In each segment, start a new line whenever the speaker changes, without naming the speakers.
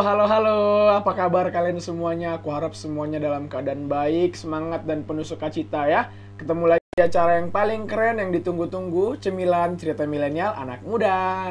halo, halo. Apa kabar kalian semuanya? Aku harap semuanya dalam keadaan baik, semangat, dan penuh sukacita ya. Ketemu lagi di acara yang paling keren yang ditunggu-tunggu, Cemilan Cerita Milenial Anak Muda.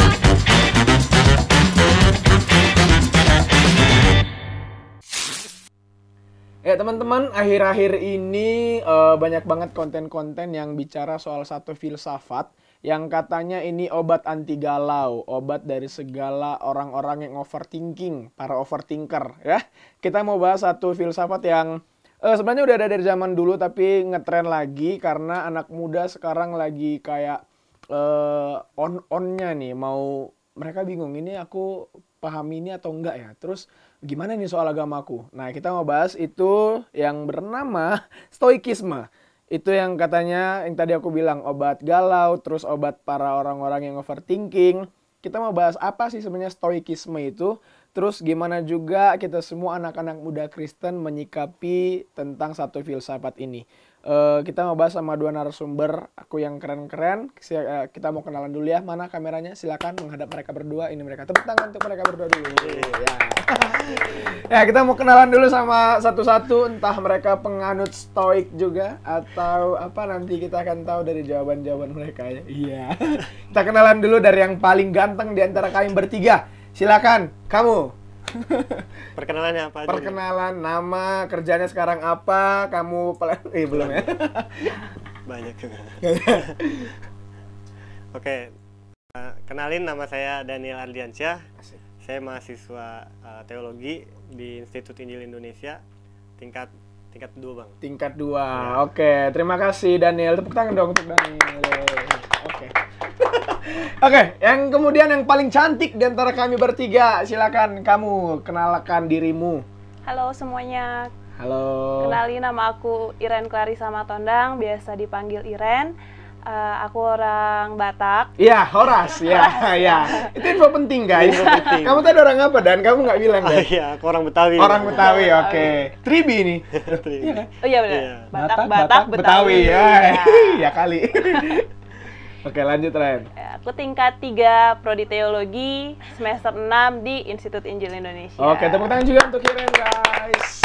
Ya teman-teman, akhir-akhir ini banyak banget konten-konten yang bicara soal satu filsafat yang katanya ini obat anti galau, obat dari segala orang-orang yang overthinking, para overthinker ya. Kita mau bahas satu filsafat yang sebenarnya udah ada dari zaman dulu tapi ngetren lagi karena anak muda sekarang lagi kayak on-onnya nih, mau mereka bingung ini aku pahami ini atau enggak ya. Terus gimana nih soal agamaku? Nah, kita mau bahas itu yang bernama stoikisme. Itu yang katanya, yang tadi aku bilang obat galau, terus obat para orang-orang yang overthinking. Kita mau bahas apa sih sebenarnya stoikisme itu? Terus gimana juga kita semua anak-anak muda Kristen menyikapi tentang satu filsafat ini. Kita mau bahas sama dua narasumber aku yang keren-keren. Kita mau kenalan dulu ya. Mana kameranya? Silakan menghadap mereka berdua. Ini mereka. Tepuk tangan untuk mereka berdua dulu. Ya. Ya, kita mau kenalan dulu sama satu-satu. Entah mereka penganut stoik juga atau apa, nanti kita akan tahu dari jawaban-jawaban mereka ya. Iya. Kita kenalan dulu dari yang paling ganteng di antara kami bertiga. Silakan, kamu.
Perkenalannya apa aja?
Perkenalan, nama, kerjanya sekarang apa, kamu belum ya?
Banyak juga. Oke, kenalin, nama saya Daniel Ardiansyah. Saya mahasiswa teologi di Institut Injil Indonesia tingkat 2, Bang.
Tingkat 2. Ya. Oke, terima kasih Daniel. Tepuk tangan dong untuk Daniel. Oke. Oke, yang kemudian yang paling cantik di antara kami bertiga, silakan kamu kenalkan dirimu.
Halo semuanya.
Halo.
Kenalin, nama aku Iren Clarissa Matondang, biasa dipanggil Iren. Aku orang Batak.
Iya, Horas. Ya, ya. Itu info penting, guys. Kamu tadi orang apa, Dan? Kamu nggak bilang, kan?
Iya, aku orang Betawi.
Orang Betawi, oke. Tribi nih.
Iya kan? Oh iya benar.
Iya.
Batak,
Betawi. Ya,
Ya.
ya kali. Oke, lanjut, Ren.
Aku tingkat 3 Prodi Teologi, semester 6 di Institut Injil Indonesia.
Oke, tepuk tangan juga untuk Iren, guys.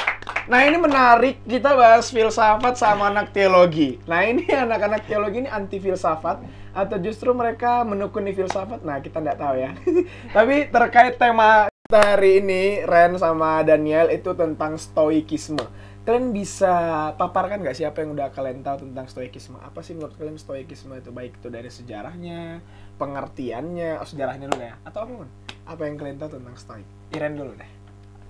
Nah, ini menarik, kita bahas filsafat sama anak teologi. Nah, ini anak-anak teologi ini anti filsafat atau justru mereka menekuni filsafat? Nah, kita nggak tahu ya. Tapi terkait tema kita hari ini, Ren sama Daniel, itu tentang stoikisme. Kalian bisa paparkan nggak siapa yang udah kalian tahu tentang stoikisme? Apa sih menurut kalian stoikisme itu? Baik itu dari sejarahnya, pengertiannya, sejarahnya dulu ya? Atau apapun? Apa yang kalian tahu tentang stoik? Iren dulu deh.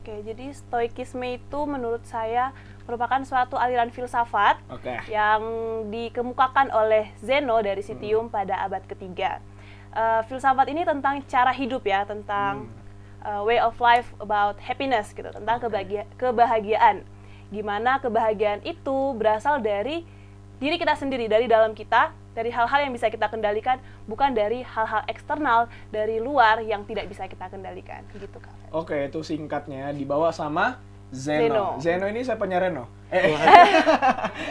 Oke, jadi stoikisme itu menurut saya merupakan suatu aliran filsafat yang dikemukakan oleh Zeno dari Citium pada abad ketiga. Filsafat ini tentang cara hidup ya, tentang way of life about happiness gitu, tentang kebahagiaan. Gimana kebahagiaan itu berasal dari diri kita sendiri, dari dalam kita, dari hal-hal yang bisa kita kendalikan, bukan dari hal-hal eksternal dari luar yang tidak bisa kita kendalikan, gitu Kak.
Oke, itu singkatnya dibawa sama Zeno. Zeno ini siapanya Reno?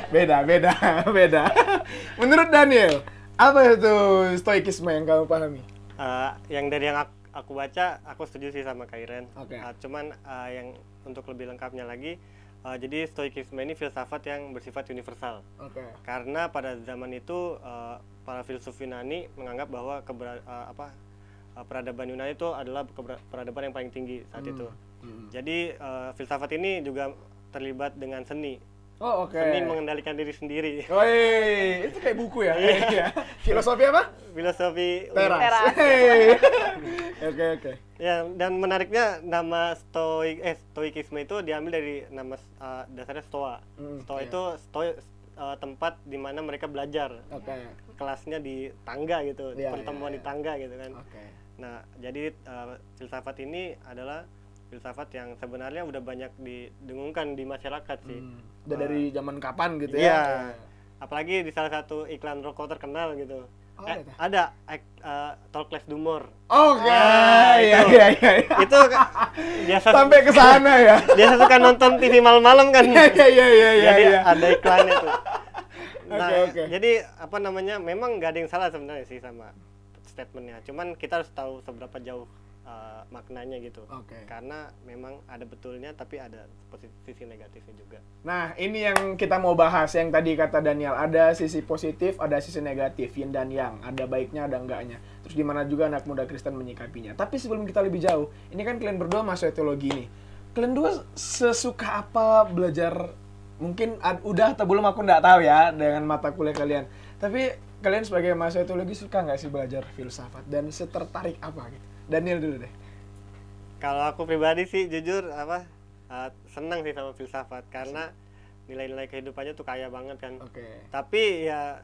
Beda. Menurut Daniel, apa itu stoikisme yang kamu pahami?
Yang dari yang aku baca, aku setuju sih sama Kairen.
Oke.
Cuman yang untuk lebih lengkapnya lagi, jadi stoikisme ini filsafat yang bersifat universal. Karena pada zaman itu para filsuf Yunani menganggap bahwa peradaban Yunani itu adalah peradaban yang paling tinggi saat itu. Jadi filsafat ini juga terlibat dengan seni.
Oh, oke.
Seni mengendalikan diri sendiri.
Woi, itu kayak buku ya? Iya. Filosofi apa?
Filosofi
teras. Oke.
Ya, dan menariknya nama stoikisme itu diambil dari nama dasarnya Stoa. Stoa itu tempat di mana mereka belajar. Kelasnya di tangga gitu, pertemuan di tangga gitu kan. Nah, jadi filsafat ini adalah filsafat yang sebenarnya udah banyak didengungkan di masyarakat sih.
Udah dari zaman kapan gitu ya?
Iya. Apalagi di salah satu iklan rokok terkenal gitu. Ada Talkless Dumor.
Iya.
Itu biasa
sampai ke sana ya.
Biasa suka nonton TV malam-malam kan.
Iya.
Jadi ada iklannya tuh. Nah,
Oke.
jadi apa namanya? Memang nggak ada yang salah sebenarnya sih sama statementnya. Cuman kita harus tahu seberapa jauh maknanya gitu. Karena memang ada betulnya tapi ada sisi negatifnya juga.
Nah, ini yang kita mau bahas, yang tadi kata Daniel, ada sisi positif, ada sisi negatif, yin dan yang, ada baiknya, ada enggaknya. Terus gimana juga anak muda Kristen menyikapinya. Tapi sebelum kita lebih jauh, ini kan kalian berdua mahasiswa teologi nih. Kalian dua sesuka apa belajar? Mungkin udah atau belum, aku nggak tahu ya dengan mata kuliah kalian. Tapi kalian sebagai mahasiswa teologi suka nggak sih belajar filsafat? Dan setertarik apa gitu? Daniel dulu deh.
Kalau aku pribadi sih jujur senang sih sama filsafat karena nilai-nilai kehidupannya tuh kaya banget kan. Tapi ya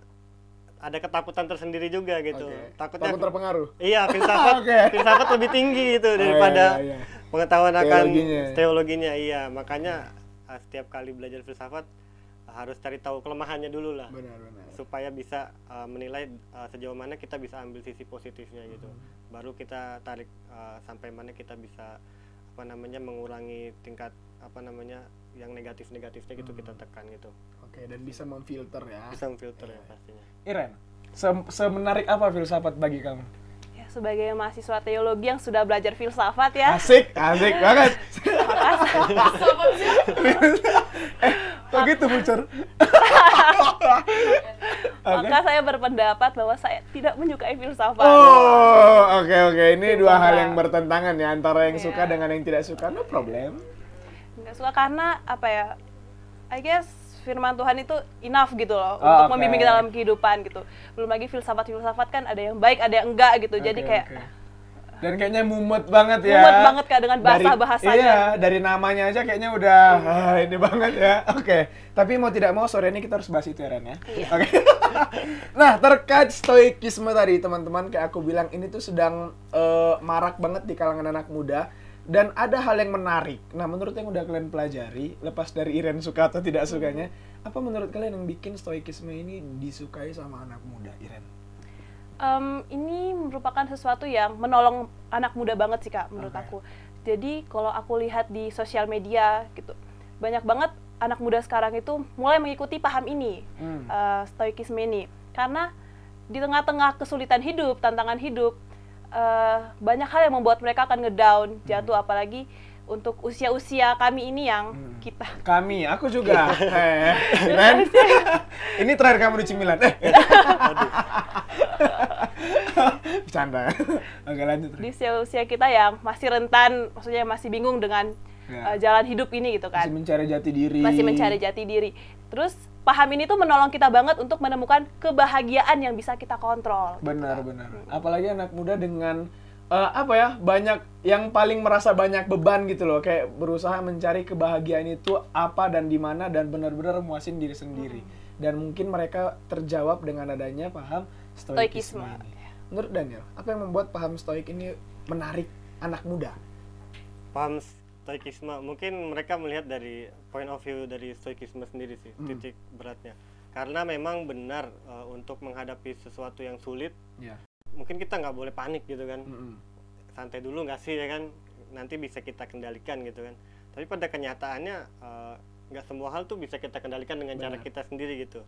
ada ketakutan tersendiri juga gitu.
Takut terpengaruh.
Iya, filsafat lebih tinggi gitu daripada pengetahuan akan teologinya. Iya, makanya setiap kali belajar filsafat harus cari tahu kelemahannya dulu lah.
Benar.
Supaya bisa menilai sejauh mana kita bisa ambil sisi positifnya gitu. Baru kita tarik sampai mana kita bisa mengurangi tingkat yang negatifnya gitu kita tekan gitu.
Dan bisa memfilter ya.
Bisa memfilter ya pastinya.
Iren, semenarik apa filsafat bagi kamu?
Ya, sebagai mahasiswa teologi yang sudah belajar filsafat ya.
Asik banget. Kok gitu Bucor?
Maka saya berpendapat bahwa saya tidak menyukai filsafat.
Oke. Ini dua hal yang bertentangan ya, antara yang suka dengan yang tidak suka. No problem.
Nggak suka karena I guess firman Tuhan itu enough gitu loh untuk membimbing kita dalam kehidupan gitu. Belum lagi filsafat kan ada yang baik, ada yang enggak gitu. Jadi kayak
dan kayaknya mumet banget ya.
Mumet banget Kak dengan bahasa-bahasanya.
Iya, dari namanya aja kayaknya udah ini banget ya. Tapi mau tidak mau sore ini kita harus bahas itu ya Ren ya.
Iya.
Nah, terkait stoikisme tadi teman-teman, kayak aku bilang ini tuh sedang marak banget di kalangan anak muda. Dan ada hal yang menarik. Nah, menurut yang udah kalian pelajari, lepas dari Iren suka atau tidak sukanya, apa menurut kalian yang bikin stoikisme ini disukai sama anak muda, Iren?
Ini merupakan sesuatu yang menolong anak muda banget sih Kak, menurut aku. Jadi kalau aku lihat di sosial media gitu, banyak banget anak muda sekarang itu mulai mengikuti paham ini, stoikisme ini. Karena di tengah-tengah kesulitan hidup, tantangan hidup, banyak hal yang membuat mereka akan ngedown, jatuh, apalagi untuk usia-usia kami ini yang
aku juga. Ren, ini terakhir kamu di Cimilan. Bercanda. Oke, lanjut.
Di usia-usia kita yang masih rentan, maksudnya masih bingung dengan jalan hidup ini gitu kan.
Masih mencari jati diri.
Terus paham ini tuh menolong kita banget untuk menemukan kebahagiaan yang bisa kita kontrol.
Benar. Apalagi anak muda dengan banyak yang paling merasa banyak beban gitu loh, kayak berusaha mencari kebahagiaan itu apa dan di mana dan benar-benar muasin diri sendiri. Dan mungkin mereka terjawab dengan adanya paham stoikisme ini. Menurut Daniel, apa yang membuat paham stoik ini menarik anak muda?
Paham stoikisme, mungkin mereka melihat dari point of view dari stoikisme sendiri sih, titik beratnya. Karena memang benar untuk menghadapi sesuatu yang sulit, mungkin kita nggak boleh panik gitu kan. Santai dulu nggak sih ya kan, nanti bisa kita kendalikan gitu kan. Tapi pada kenyataannya nggak semua hal tuh bisa kita kendalikan dengan cara kita sendiri gitu.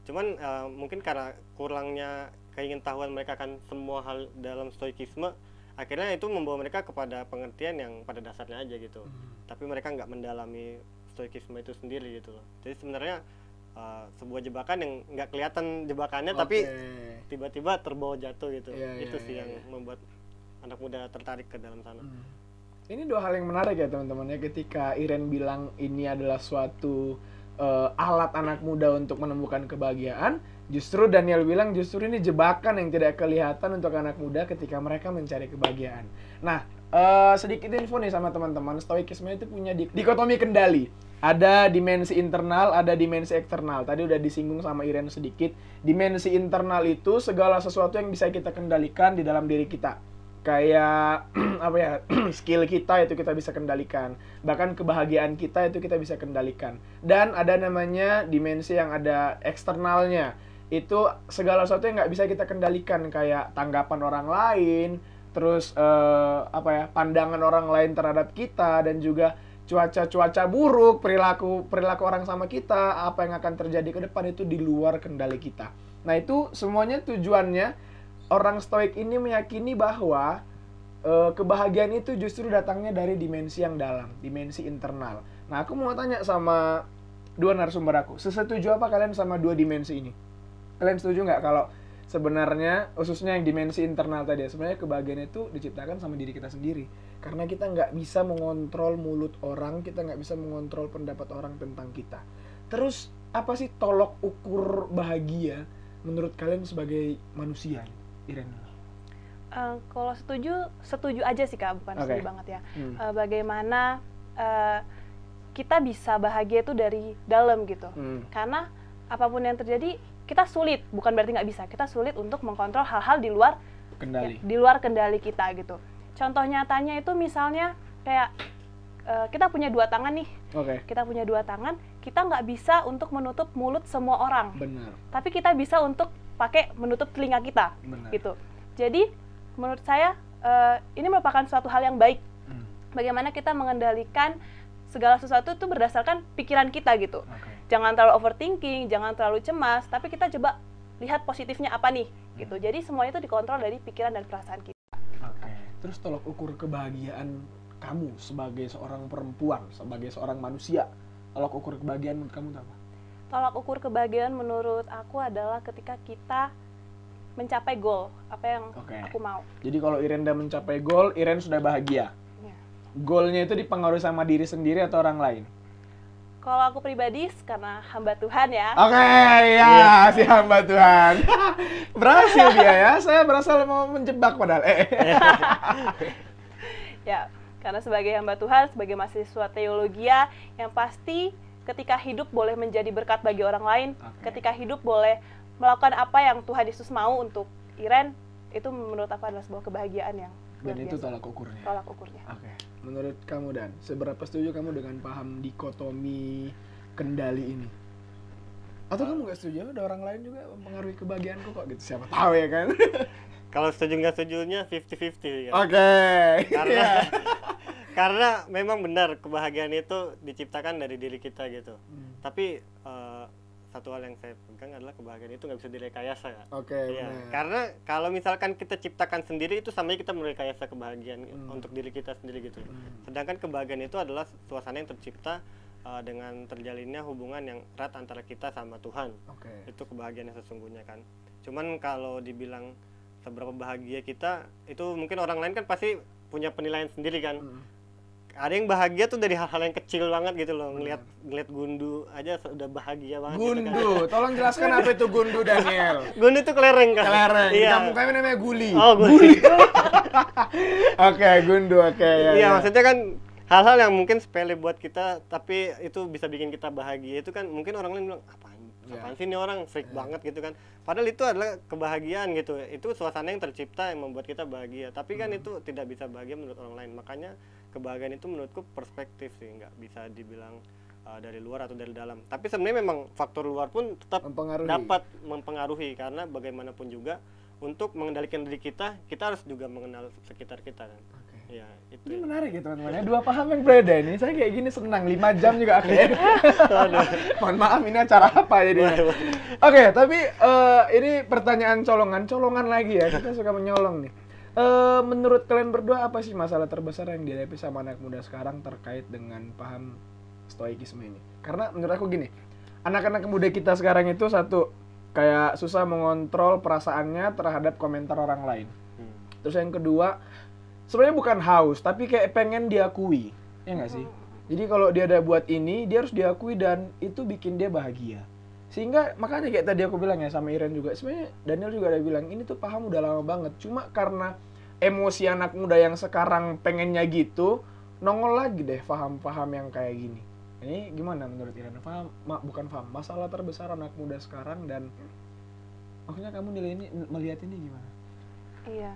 Cuman mungkin karena kurangnya keingintahuan mereka akan semua hal dalam stoikisme, akhirnya itu membawa mereka kepada pengertian yang pada dasarnya aja gitu. Tapi mereka nggak mendalami stoikisme itu sendiri gitu loh. Jadi sebenarnya sebuah jebakan yang nggak kelihatan jebakannya, tapi tiba-tiba terbawa jatuh gitu. Itu sih yang membuat anak muda tertarik ke dalam sana.
Ini dua hal yang menarik ya teman-teman ya, ketika Iren bilang ini adalah suatu alat anak muda untuk menemukan kebahagiaan, justru Daniel bilang justru ini jebakan yang tidak kelihatan untuk anak muda ketika mereka mencari kebahagiaan. Nah, sedikit info nih sama teman-teman, stoikisme itu punya dikotomi kendali. Ada dimensi internal, ada dimensi eksternal. Tadi udah disinggung sama Iren sedikit. Dimensi internal itu segala sesuatu yang bisa kita kendalikan di dalam diri kita. Kayak skill kita itu kita bisa kendalikan, bahkan kebahagiaan kita itu kita bisa kendalikan. Dan ada namanya dimensi yang ada eksternalnya, itu segala sesuatu yang nggak bisa kita kendalikan, kayak tanggapan orang lain, terus pandangan orang lain terhadap kita, dan juga cuaca buruk, perilaku orang sama kita, apa yang akan terjadi ke depan itu di luar kendali kita. Nah itu semuanya tujuannya orang stoik ini meyakini bahwa kebahagiaan itu justru datangnya dari dimensi yang dalam, dimensi internal. Nah, aku mau tanya sama dua narasumber aku, sesetuju apa kalian sama dua dimensi ini? Kalian setuju nggak kalau sebenarnya, khususnya yang dimensi internal tadi, sebenarnya kebahagiaan itu diciptakan sama diri kita sendiri. Karena kita nggak bisa mengontrol mulut orang, kita nggak bisa mengontrol pendapat orang tentang kita. Terus, apa sih tolok ukur bahagia menurut kalian sebagai manusia, Iren?
Kalau setuju aja sih Kak, bukan setuju banget ya. Bagaimana kita bisa bahagia itu dari dalam gitu. Karena apapun yang terjadi, kita sulit, bukan berarti nggak bisa, kita sulit untuk mengkontrol hal-hal di luar kendali. Di luar kendali kita gitu. Contoh nyatanya itu misalnya kayak kita punya 2 tangan nih. Kita punya 2 tangan, kita nggak bisa untuk menutup mulut semua orang.
Benar.
Tapi kita bisa untuk pakai menutup telinga kita.
Benar.
Gitu. Jadi menurut saya ini merupakan suatu hal yang baik. Bagaimana kita mengendalikan segala sesuatu itu berdasarkan pikiran kita gitu. Jangan terlalu overthinking, jangan terlalu cemas, tapi kita coba lihat positifnya apa nih gitu. Jadi semua itu dikontrol dari pikiran dan perasaan kita.
Terus tolok ukur kebahagiaan kamu sebagai seorang perempuan, sebagai seorang manusia, tolok ukur kebahagiaan menurut kamu itu apa?
Tolak ukur kebahagiaan menurut aku adalah ketika kita mencapai goal apa yang aku mau.
Jadi kalau Iren udah mencapai goal, Iren sudah bahagia. Goalnya itu dipengaruhi sama diri sendiri atau orang lain?
Kalau aku pribadi karena hamba Tuhan ya.
Si hamba Tuhan. Berhasil dia ya. Saya berhasil mau menjebak padahal.
Ya, karena sebagai hamba Tuhan, sebagai mahasiswa teologi yang pasti ketika hidup boleh menjadi berkat bagi orang lain, ketika hidup boleh melakukan apa yang Tuhan Yesus mau untuk Iren, itu menurut aku adalah sebuah kebahagiaan yang
dan itu tolak ukurnya.
Tolak ukurnya.
Menurut kamu Dan, seberapa setuju kamu dengan paham dikotomi kendali ini? Atau kamu nggak setuju? Ada orang lain juga mempengaruhi kebahagiaanku kok gitu. Siapa tahu ya kan?
Kalau setuju nggak setujunya 50-50 ya.
Karena
karena memang benar kebahagiaan itu diciptakan dari diri kita gitu. Tapi satu hal yang saya pegang adalah kebahagiaan itu nggak bisa direkayasa ya. Karena kalau misalkan kita ciptakan sendiri itu sama kita merekayasa kebahagiaan untuk diri kita sendiri gitu. Sedangkan kebahagiaan itu adalah suasana yang tercipta dengan terjalinnya hubungan yang erat antara kita sama Tuhan. Itu kebahagiaan yang sesungguhnya kan. Cuman kalau dibilang seberapa bahagia kita, itu mungkin orang lain kan pasti punya penilaian sendiri kan. Ada yang bahagia tuh dari hal-hal yang kecil banget gitu loh, ngelihat gundu aja sudah bahagia banget.
Gundu,
gitu kan.
Tolong jelaskan apa itu gundu, Daniel.
Gundu itu kelereng kan?
Kelereng,
iya.
Kamu kami namanya guli.
Guli.
Gundu,
Iya, maksudnya kan hal-hal yang mungkin sepele buat kita, tapi itu bisa bikin kita bahagia. Itu kan mungkin orang lain bilang, apaan sih ini orang freak banget gitu kan. Padahal itu adalah kebahagiaan gitu. Itu suasana yang tercipta yang membuat kita bahagia. Tapi kan itu tidak bisa bahagia menurut orang lain. Makanya kebahagiaan itu menurutku perspektif sih, nggak bisa dibilang dari luar atau dari dalam. Tapi sebenarnya memang faktor luar pun tetap dapat mempengaruhi, karena bagaimanapun juga untuk mengendalikan diri kita harus juga mengenal sekitar kita kan. Ya, itu.
Ini menarik ya teman-teman. Dua paham yang berbeda ini. Saya kayak gini senang 5 jam juga akhirnya. Mohon maaf, ini acara apa jadinya. Tapi ini pertanyaan colongan lagi ya. Kita suka menyolong nih. Menurut kalian berdua apa sih masalah terbesar yang dihadapi sama anak muda sekarang terkait dengan paham stoikisme ini? Karena menurut aku gini, anak-anak muda kita sekarang itu satu, kayak susah mengontrol perasaannya terhadap komentar orang lain. Terus yang kedua, sebenarnya bukan haus, tapi kayak pengen diakui, ya nggak sih? Jadi kalau dia ada buat ini, dia harus diakui dan itu bikin dia bahagia. Sehingga makanya kayak tadi aku bilang ya sama Iren juga, sebenarnya Daniel juga ada bilang, ini tuh paham udah lama banget. Cuma karena emosi anak muda yang sekarang pengennya gitu, nongol lagi deh paham-paham yang kayak gini. Ini gimana menurut Iren? Bukan paham, masalah terbesar anak muda sekarang dan maksudnya kamu melihat ini gimana?
Iya.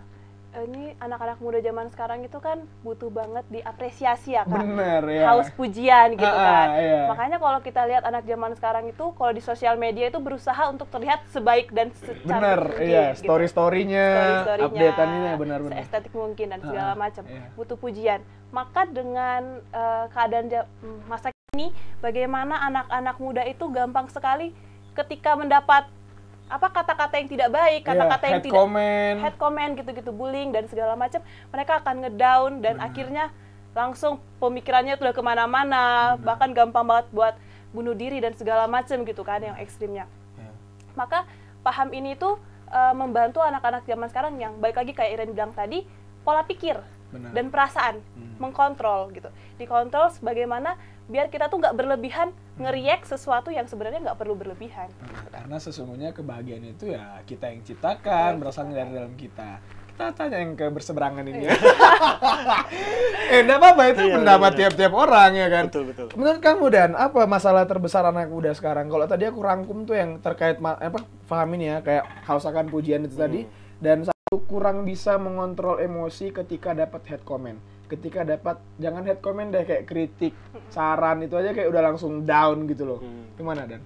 Ini anak-anak muda zaman sekarang itu kan butuh banget diapresiasi ya Kak.
Bener ya.
Haus pujian gitu kan.
Iya.
Makanya kalau kita lihat anak zaman sekarang itu kalau di sosial media itu berusaha untuk terlihat sebaik dan secantik mungkin.
Iya.
Gitu.
Story-storynya, update-annya benar-benar.
Seestetik mungkin dan segala macam. Butuh pujian. Maka dengan keadaan masa kini, bagaimana anak-anak muda itu gampang sekali ketika mendapat apa kata-kata yang tidak baik, kata-kata yang tidak
head
comment gitu-gitu, bullying dan segala macam, mereka akan ngedown dan akhirnya langsung pemikirannya udah kemana-mana, bahkan gampang banget buat bunuh diri dan segala macam gitu kan, yang ekstrimnya. Maka paham ini tuh membantu anak-anak zaman sekarang yang baik lagi kayak Iren bilang tadi, pola pikir dan perasaan mengkontrol gitu, dikontrol sebagaimana biar kita tuh nggak berlebihan ngeriak sesuatu yang sebenarnya nggak perlu berlebihan.
Karena sesungguhnya kebahagiaan itu ya kita yang ciptakan, berasal dari dalam kita. Kita tanya yang ke berseberangan ini. Enggak apa-apa, itu pendapat tiap-tiap orang ya kan.
Betul.
Menurut kamu Dan, apa masalah terbesar anak muda sekarang? Kalau tadi aku rangkum tuh yang terkait paham ini ya, kayak haus akan pujian itu tadi, dan satu kurang bisa mengontrol emosi ketika dapat head comment. Ketika dapat, jangan head comment deh, kayak kritik, saran itu aja kayak udah langsung down gitu loh. Gimana Dan?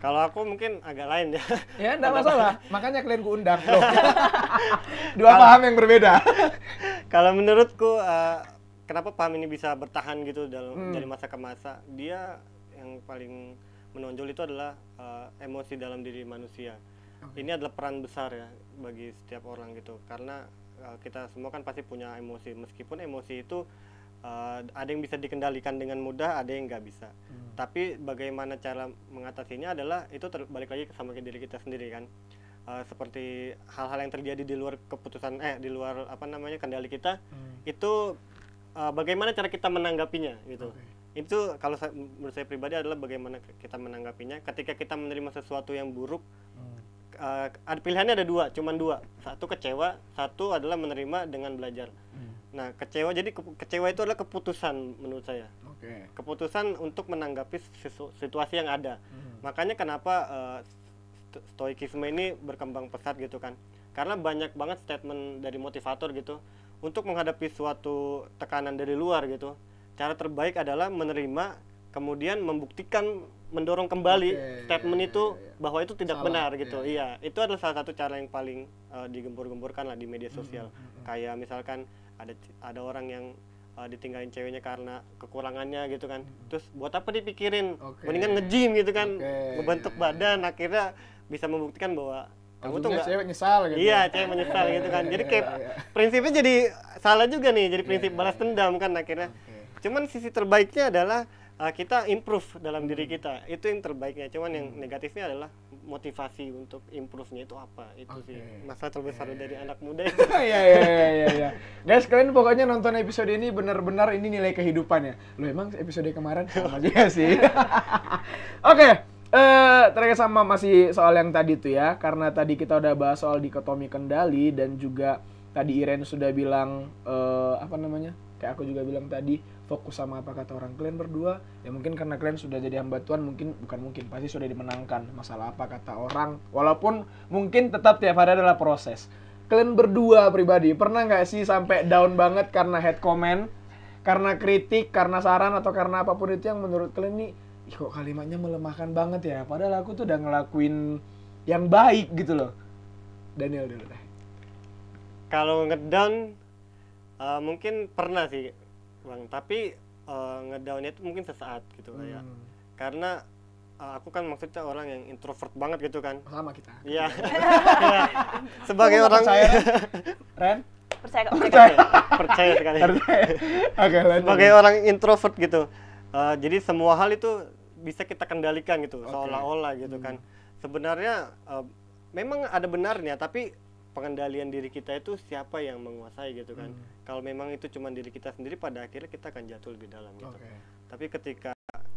Kalau aku mungkin agak lain ya.
Ya, enggak masalah. Makanya kalian kuundang loh. Dua paham yang berbeda.
Kalau menurutku, kenapa paham ini bisa bertahan gitu dari masa ke masa? Dia yang paling menonjol itu adalah emosi dalam diri manusia. Ini adalah peran besar ya bagi setiap orang gitu. Karena kita semua kan pasti punya emosi. Meskipun emosi itu ada yang bisa dikendalikan dengan mudah, ada yang nggak bisa. Tapi bagaimana cara mengatasinya adalah itu balik lagi sama ke diri kita sendiri kan. Seperti hal-hal yang terjadi di luar keputusan di luar kendali kita, itu bagaimana cara kita menanggapinya gitu. Itu kalau menurut saya pribadi adalah bagaimana kita menanggapinya. Ketika kita menerima sesuatu yang buruk, pilihannya ada cuman dua. Satu kecewa, satu adalah menerima dengan belajar. Nah, kecewa itu adalah keputusan menurut saya. Keputusan untuk menanggapi situasi yang ada. Makanya kenapa stoikisme ini berkembang pesat gitu kan. Karena banyak banget statement dari motivator gitu untuk menghadapi suatu tekanan dari luar gitu. Cara terbaik adalah menerima, kemudian membuktikan, mendorong kembali statement itu bahwa itu tidak benar gitu. Iya, itu adalah salah satu cara yang paling digembur-gemburkan lah di media sosial. Kayak misalkan ada orang yang ditinggalin ceweknya karena kekurangannya gitu kan. Terus buat apa dipikirin? Mendingan nge-gym gitu kan, membentuk badan, akhirnya bisa membuktikan bahwa kamu tuh nggak,
cewek nyesal gitu.
Iya, cewek menyesal gitu kan. Jadi kayak prinsipnya jadi salah juga nih, jadi prinsip balas dendam kan akhirnya. Cuman sisi terbaiknya adalah kita improve dalam diri kita, itu yang terbaiknya. Cuman yang negatifnya adalah motivasi untuk improve-nya itu apa, itu sih masalah terbesar dari anak muda itu.
Iya. Guys, kalian pokoknya nonton episode ini benar-benar ini nilai kehidupannya. Loh, emang episode kemarin sama juga sih. Terkait sama masih soal yang tadi tuh ya, karena tadi kita udah bahas soal dikotomi kendali dan juga tadi Iren sudah bilang kayak aku juga bilang tadi, fokus sama apa kata orang. Kalian berdua ya mungkin karena kalian sudah jadi hamba Tuhan, pasti sudah dimenangkan masalah apa kata orang, walaupun mungkin tetap tiap hari adalah proses. Kalian berdua pribadi pernah nggak sih sampai down banget karena head comment, karena kritik, karena saran, atau karena apapun itu yang menurut kalian nih, kok kalimatnya melemahkan banget ya, padahal aku tuh udah ngelakuin yang baik gitu loh. Daniel dulu deh.
Kalau ngedown mungkin pernah sih Bang, tapi ngedownnya itu mungkin sesaat gitu kayak. Karena aku kan maksudnya orang yang introvert banget gitu kan.
Sama kita.
Iya. Sebagai orang
Ren?
Percaya sekali.
Oke,
sebagai orang introvert gitu. Jadi semua hal itu bisa kita kendalikan gitu, seolah-olah gitu kan. Sebenarnya memang ada benarnya, tapi pengendalian diri kita itu siapa yang menguasai gitu kan. Kalau memang itu cuma diri kita sendiri, pada akhirnya kita akan jatuh lebih dalam gitu. Tapi ketika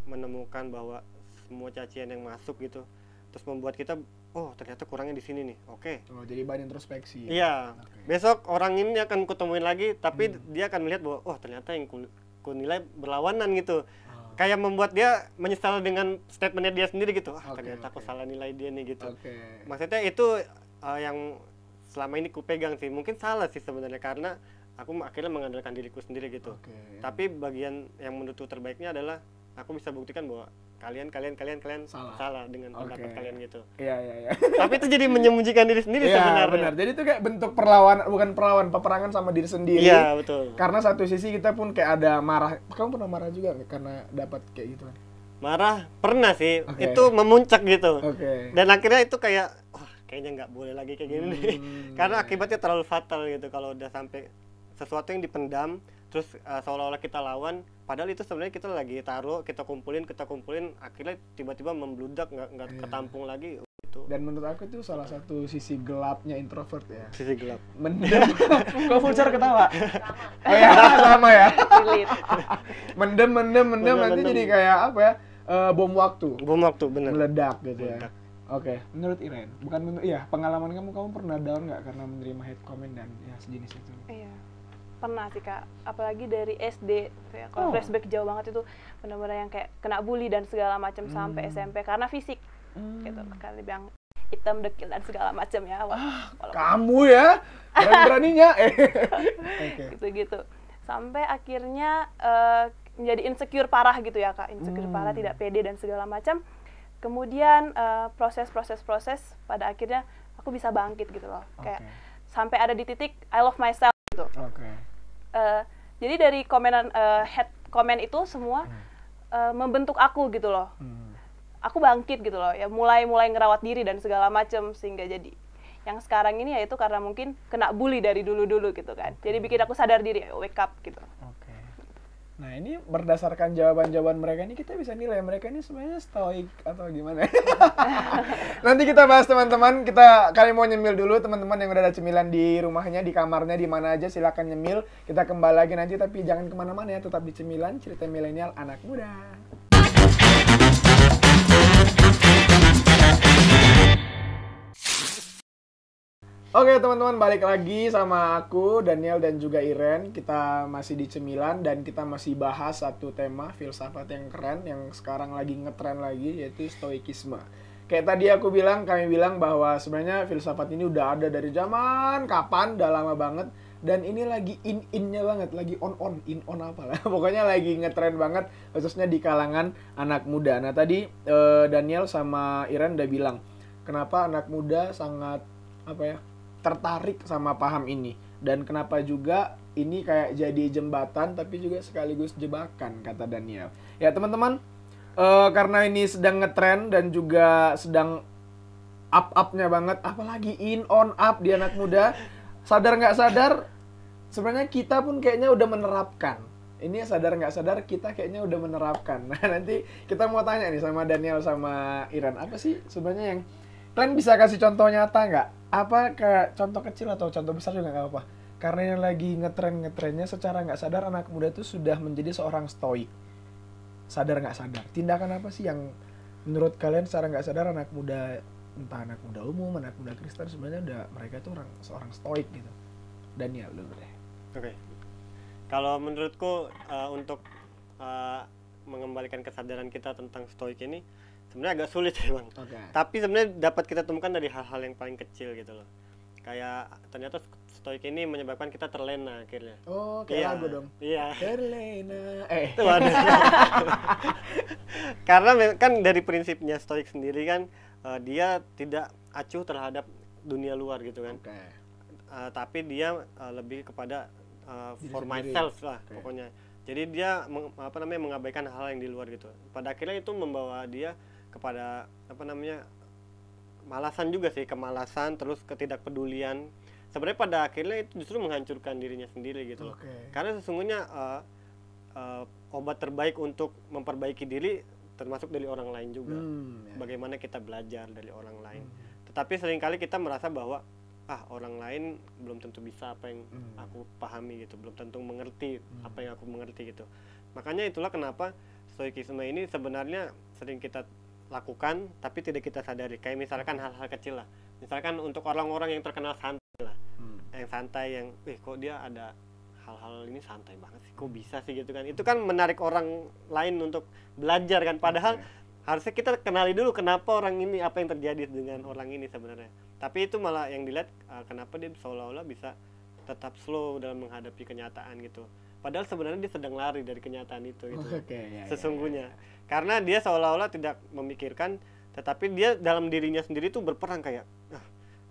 menemukan bahwa semua cacian yang masuk gitu, terus membuat kita, oh ternyata kurangnya di sini nih,
jadi bahan introspeksi.
Iya, besok orang ini akan kutemuin lagi, tapi dia akan melihat bahwa, oh ternyata yang kunilai berlawanan gitu. Kayak membuat dia menyesal dengan statementnya dia sendiri gitu. Ternyata aku salah nilai dia nih gitu. Maksudnya itu yang selama ini kupegang sih. Mungkin salah sih sebenarnya, karena aku akhirnya mengandalkan diriku sendiri gitu. Tapi bagian yang menurutku terbaiknya adalah aku bisa buktikan bahwa kalian salah dengan pendapat kalian gitu.
Iya.
Tapi itu jadi menyembunyikan diri sendiri sebenarnya.
Benar. Jadi itu kayak bentuk peperangan sama diri sendiri.
Iya, betul.
Karena satu sisi kita pun kayak ada marah. Kamu pernah marah juga nggak karena dapat kayak gitu kan?
Marah pernah sih. Itu memuncak gitu. Dan akhirnya itu kayak, wah kayaknya nggak boleh lagi kayak gini nih. Karena akibatnya terlalu fatal gitu kalau udah sampai sesuatu yang dipendam terus seolah-olah kita lawan, padahal itu sebenarnya kita lagi taruh, kita kumpulin, akhirnya tiba-tiba membludak, nggak ketampung lagi gitu.
Dan menurut aku itu salah satu sisi gelapnya introvert ya.
Sisi gelap.
Mendem. Kok Fulcar ketawa? Oh ya, sama ya. mendem nanti jadi kayak apa ya? Bom waktu.
Bom waktu, bener.
Meledak gitu ya. Oke, menurut Iren, iya, pengalaman kamu pernah down nggak karena menerima hate comment dan ya sejenis itu?
Iya, pernah sih Kak, apalagi dari SD ya, kalau flashback jauh banget itu benar-benar yang kayak kena bully dan segala macam sampai SMP karena fisik gitu, kan dibilang hitam, dekil dan segala macam ya.
Kamu ya, beraninya
gitu-gitu, sampai akhirnya menjadi insecure parah gitu ya Kak, insecure parah, tidak pede dan segala macam. Kemudian proses pada akhirnya aku bisa bangkit gitu loh, kayak sampai ada di titik I love myself gitu. Jadi dari head comment itu semua membentuk aku gitu loh. Aku bangkit gitu loh, ya mulai ngerawat diri dan segala macam sehingga jadi yang sekarang ini yaitu karena mungkin kena bully dari dulu gitu kan. Jadi bikin aku sadar diri, wake up gitu.
Nah ini berdasarkan jawaban mereka ini kita bisa nilai mereka ini sebenarnya stoik atau gimana? Nanti kita bahas teman-teman. Kalian mau nyemil dulu teman-teman yang udah ada cemilan di rumahnya, di kamarnya, di mana aja silakan nyemil. Kita kembali lagi nanti, tapi jangan kemana-mana ya, tetap di Cemilan Cerita Milenial Anak Muda. Oke teman-teman, balik lagi sama aku, Daniel dan juga Iren. Kita masih di Cemilan dan kita masih bahas satu tema filsafat yang keren yang sekarang lagi ngetren lagi, yaitu stoikisme. Kayak tadi kami bilang bahwa sebenarnya filsafat ini udah ada dari zaman kapan, udah lama banget. Dan ini lagi in-nya banget, lagi in-on apalah. Pokoknya lagi ngetren banget, khususnya di kalangan anak muda. Nah tadi Daniel sama Iren udah bilang, kenapa anak muda sangat tertarik sama paham ini, dan kenapa juga ini kayak jadi jembatan tapi juga sekaligus jebakan, kata Daniel. Ya teman-teman, karena ini sedang ngetren dan juga sedang up-upnya banget, apalagi up di anak muda, sadar nggak sadar sebenarnya kita pun kayaknya udah menerapkan. Ini sadar nggak sadar kita kayaknya udah menerapkan. Nah nanti kita mau tanya nih sama Daniel sama Iren, apa sih sebenarnya yang kalian bisa kasih contoh nyata nggak? Apa kayak contoh kecil atau contoh besar juga nggak apa-apa. Karena yang lagi ngetrennya secara nggak sadar anak muda itu sudah menjadi seorang stoik. Sadar nggak sadar. Tindakan apa sih yang menurut kalian secara nggak sadar anak muda, entah anak muda umum, anak muda Kristen, sebenarnya mereka itu seorang stoik gitu. Daniel dulu deh.
Oke. Kalau menurutku untuk mengembalikan kesadaran kita tentang stoik ini sebenarnya agak sulit ya Bang. Tapi sebenarnya dapat kita temukan dari hal-hal yang paling kecil gitu loh. Kayak ternyata stoik ini menyebabkan kita terlena akhirnya.
Oh, kayak lagu dong.
Iya.
Terlena.
Itu ada. Karena kan dari prinsipnya stoik sendiri kan dia tidak acuh terhadap dunia luar gitu kan. Tapi dia lebih kepada for myself lah pokoknya. Jadi dia mengabaikan hal yang di luar gitu. Pada akhirnya itu membawa dia kepada malasan juga sih, kemalasan, terus ketidakpedulian. Sebenarnya pada akhirnya itu justru menghancurkan dirinya sendiri gitu loh. Karena sesungguhnya obat terbaik untuk memperbaiki diri termasuk dari orang lain juga. Bagaimana kita belajar dari orang lain. Tetapi seringkali kita merasa bahwa orang lain belum tentu bisa apa yang aku pahami gitu, belum tentu mengerti apa yang aku mengerti gitu. Makanya itulah kenapa stoikisme ini sebenarnya sering kita lakukan tapi tidak kita sadari. Kayak misalkan hal-hal kecil lah, misalkan untuk orang-orang yang terkenal santai lah, yang santai, yang kok dia ada hal-hal ini santai banget sih, kok bisa sih gitu kan. Itu kan menarik orang lain untuk belajar kan, padahal harusnya kita kenali dulu kenapa orang ini, apa yang terjadi dengan orang ini sebenarnya. Tapi itu malah yang dilihat kenapa dia seolah-olah bisa tetap slow dalam menghadapi kenyataan gitu. Padahal sebenarnya dia sedang lari dari kenyataan itu gitu. Sesungguhnya. Karena dia seolah-olah tidak memikirkan, tetapi dia dalam dirinya sendiri tuh berperang kayak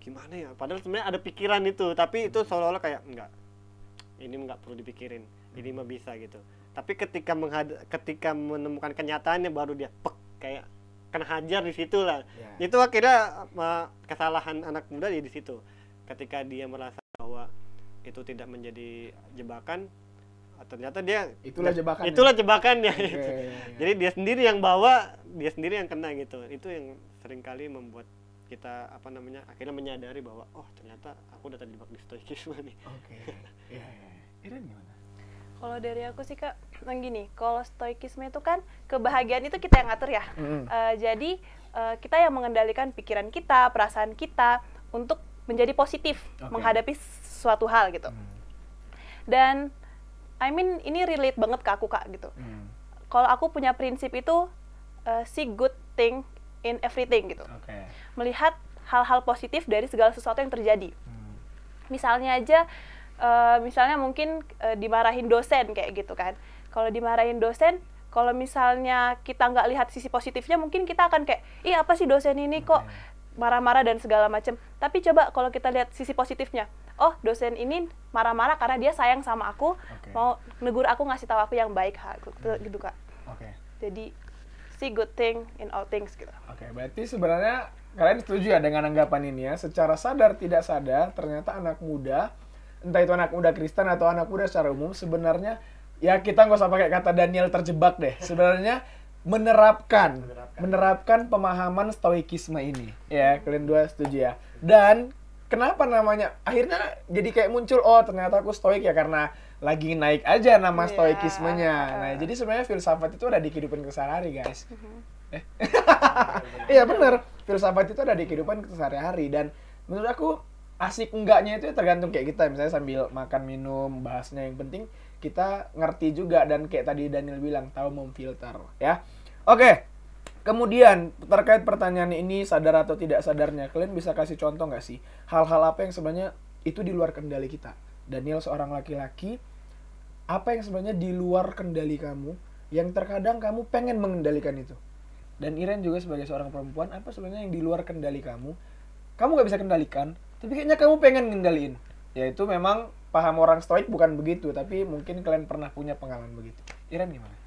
gimana ya? Padahal sebenarnya ada pikiran itu, tapi itu seolah-olah kayak enggak. Ini enggak perlu dipikirin. Ini mah bisa gitu. Tapi ketika menemukan kenyataannya baru dia kayak kena hajar di situ lah. Itu akhirnya kesalahan anak muda di situ. Ketika dia merasa bahwa itu tidak menjadi jebakan, ternyata dia itulah jebakannya. Jadi dia sendiri yang bawa, dia sendiri yang kena gitu. Itu yang seringkali membuat kita akhirnya menyadari bahwa oh ternyata aku udah terjebak di stoikisme nih.
Iren gimana?
Kalau dari aku sih Kak, gini, kalau stoikisme itu kan kebahagiaan itu kita yang ngatur ya. Jadi kita yang mengendalikan pikiran kita, perasaan kita untuk menjadi positif menghadapi suatu hal gitu. Dan ini relate banget ke aku Kak gitu. Kalau aku punya prinsip itu see good thing in everything gitu. Melihat hal-hal positif dari segala sesuatu yang terjadi. Misalnya aja, misalnya mungkin dimarahin dosen kayak gitu kan. Kalau dimarahin dosen, kalau misalnya kita nggak lihat sisi positifnya, mungkin kita akan kayak, ih apa sih dosen ini kok marah-marah dan segala macam. Tapi coba kalau kita lihat sisi positifnya, oh dosen ini marah-marah karena dia sayang sama aku, mau negur aku, ngasih tahu aku yang baik gitu Kak. Jadi see good thing in all things gitu.
Berarti sebenarnya kalian setuju ya dengan anggapan ini ya? Secara sadar tidak sadar ternyata anak muda, entah itu anak muda Kristen atau anak muda secara umum, sebenarnya ya kita nggak usah pakai kata Daniel terjebak deh. Sebenarnya menerapkan pemahaman stoikisme ini. Ya, kalian dua setuju ya. Dan kenapa namanya akhirnya jadi kayak muncul, oh ternyata aku stoik ya karena lagi naik aja nama stoikismenya. Nah, jadi sebenarnya filsafat itu ada di kehidupan kesehari-hari, guys. Iya benar, filsafat itu ada di kehidupan sehari-hari, dan menurut aku asik enggaknya itu tergantung kayak kita, misalnya sambil makan minum bahasnya, yang penting kita ngerti juga dan kayak tadi Daniel bilang tahu memfilter ya. Kemudian terkait pertanyaan ini, sadar atau tidak sadarnya, kalian bisa kasih contoh nggak sih hal-hal apa yang sebenarnya itu di luar kendali kita? Daniel seorang laki-laki, apa yang sebenarnya di luar kendali kamu yang terkadang kamu pengen mengendalikan itu? Dan Iren juga sebagai seorang perempuan, apa sebenarnya yang di luar kendali kamu nggak bisa kendalikan, tapi kayaknya kamu pengen ngendaliin? Yaitu memang paham orang stoik bukan begitu, tapi mungkin kalian pernah punya pengalaman begitu. Iren gimana?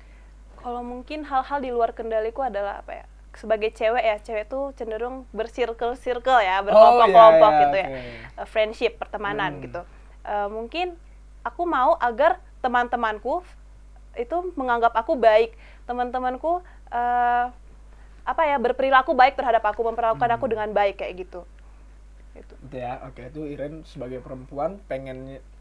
Kalau mungkin hal-hal di luar kendaliku adalah apa ya? Sebagai cewek ya, cewek tuh cenderung bersirkel-sirkel ya, berkelompok-kelompok gitu ya. Friendship, pertemanan gitu. Mungkin aku mau agar teman-temanku itu menganggap aku baik. Teman-temanku berperilaku baik terhadap aku, memperlakukan aku dengan baik kayak gitu. Itu
ya, itu Iren sebagai perempuan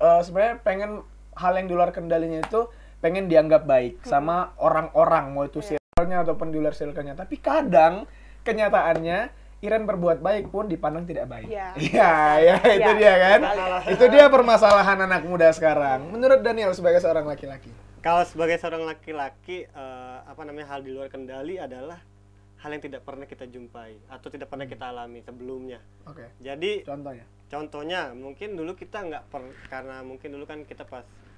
sebenarnya pengen hal yang di luar kendalinya itu pengen dianggap baik sama orang-orang, mau itu circle-nya ataupun di luar circle-nya. Tapi kadang kenyataannya Iren berbuat baik pun dipandang tidak baik. Itu dia kan. Itu dia permasalahan anak muda sekarang. Menurut Daniel sebagai seorang laki-laki.
Kalau sebagai seorang laki-laki, hal di luar kendali adalah hal yang tidak pernah kita jumpai atau tidak pernah kita alami sebelumnya. Jadi contohnya mungkin dulu kita karena mungkin dulu kan kita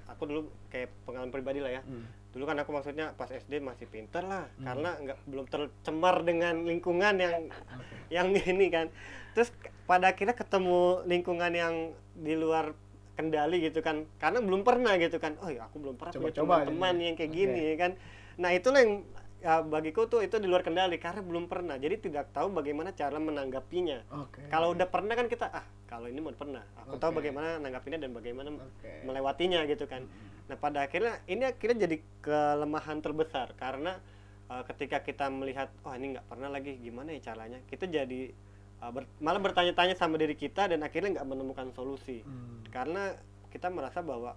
aku dulu kayak pengalaman pribadi lah ya. Dulu kan aku maksudnya pas SD masih pinter lah, karena belum tercemar dengan lingkungan yang ini kan. Terus pada akhirnya ketemu lingkungan yang di luar kendali gitu kan, karena belum pernah gitu kan. Oh ya aku belum pernah punya teman yang kayak gini kan. Nah itulah yang bagiku tuh itu di luar kendali karena belum pernah, jadi tidak tahu bagaimana cara menanggapinya. Kalau udah pernah kan kita kalau ini mau pernah, aku tahu bagaimana menanggapinya dan bagaimana melewatinya gitu kan. Nah pada akhirnya ini jadi kelemahan terbesar karena ketika kita melihat ini nggak pernah lagi, gimana ya caranya, kita jadi malah bertanya-tanya sama diri kita dan akhirnya nggak menemukan solusi karena kita merasa bahwa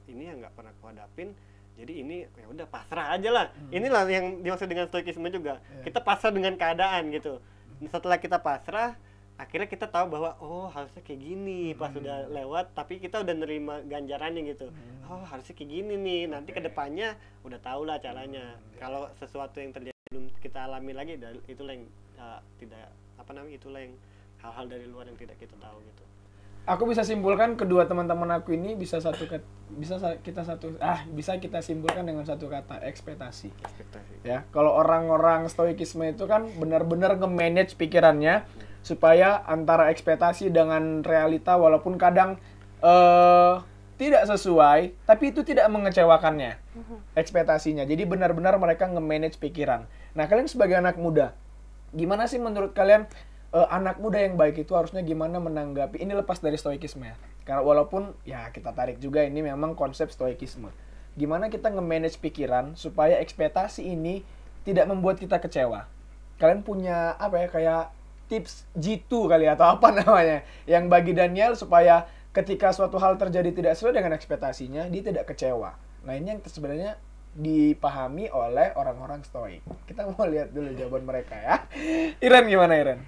ini yang nggak pernah aku hadapin. Jadi ini ya udah pasrah aja lah. Inilah yang dimaksud dengan stoikisme juga. Kita pasrah dengan keadaan gitu. Setelah kita pasrah, akhirnya kita tahu bahwa harusnya kayak gini pas sudah lewat, tapi kita udah nerima ganjarannya gitu. Harusnya kayak gini nih. Nanti kedepannya udah tahu lah caranya. Kalau sesuatu yang terjadi belum kita alami lagi, itulah yang itulah yang hal-hal dari luar yang tidak kita tahu gitu.
Aku bisa simpulkan kedua teman-teman aku ini bisa kita simpulkan dengan satu kata, ekspektasi. Ya, kalau orang-orang stoikisme itu kan benar-benar nge-manage pikirannya supaya antara ekspektasi dengan realita, walaupun kadang tidak sesuai, tapi itu tidak mengecewakannya ekspektasinya. Jadi benar-benar mereka nge-manage pikiran. Nah, kalian sebagai anak muda, gimana sih menurut kalian anak muda yang baik itu harusnya gimana menanggapi? Ini lepas dari stoikisme ya. Karena walaupun ya kita tarik juga ini memang konsep stoikisme. Gimana kita nge-manage pikiran supaya ekspektasi ini tidak membuat kita kecewa? Kalian punya apa ya, kayak tips G2 kali atau apa namanya, yang bagi Daniel supaya ketika suatu hal terjadi tidak sesuai dengan ekspektasinya, dia tidak kecewa. Nah, ini yang sebenarnya dipahami oleh orang-orang stoik. Kita mau lihat dulu jawaban mereka ya. Iren, gimana Iren?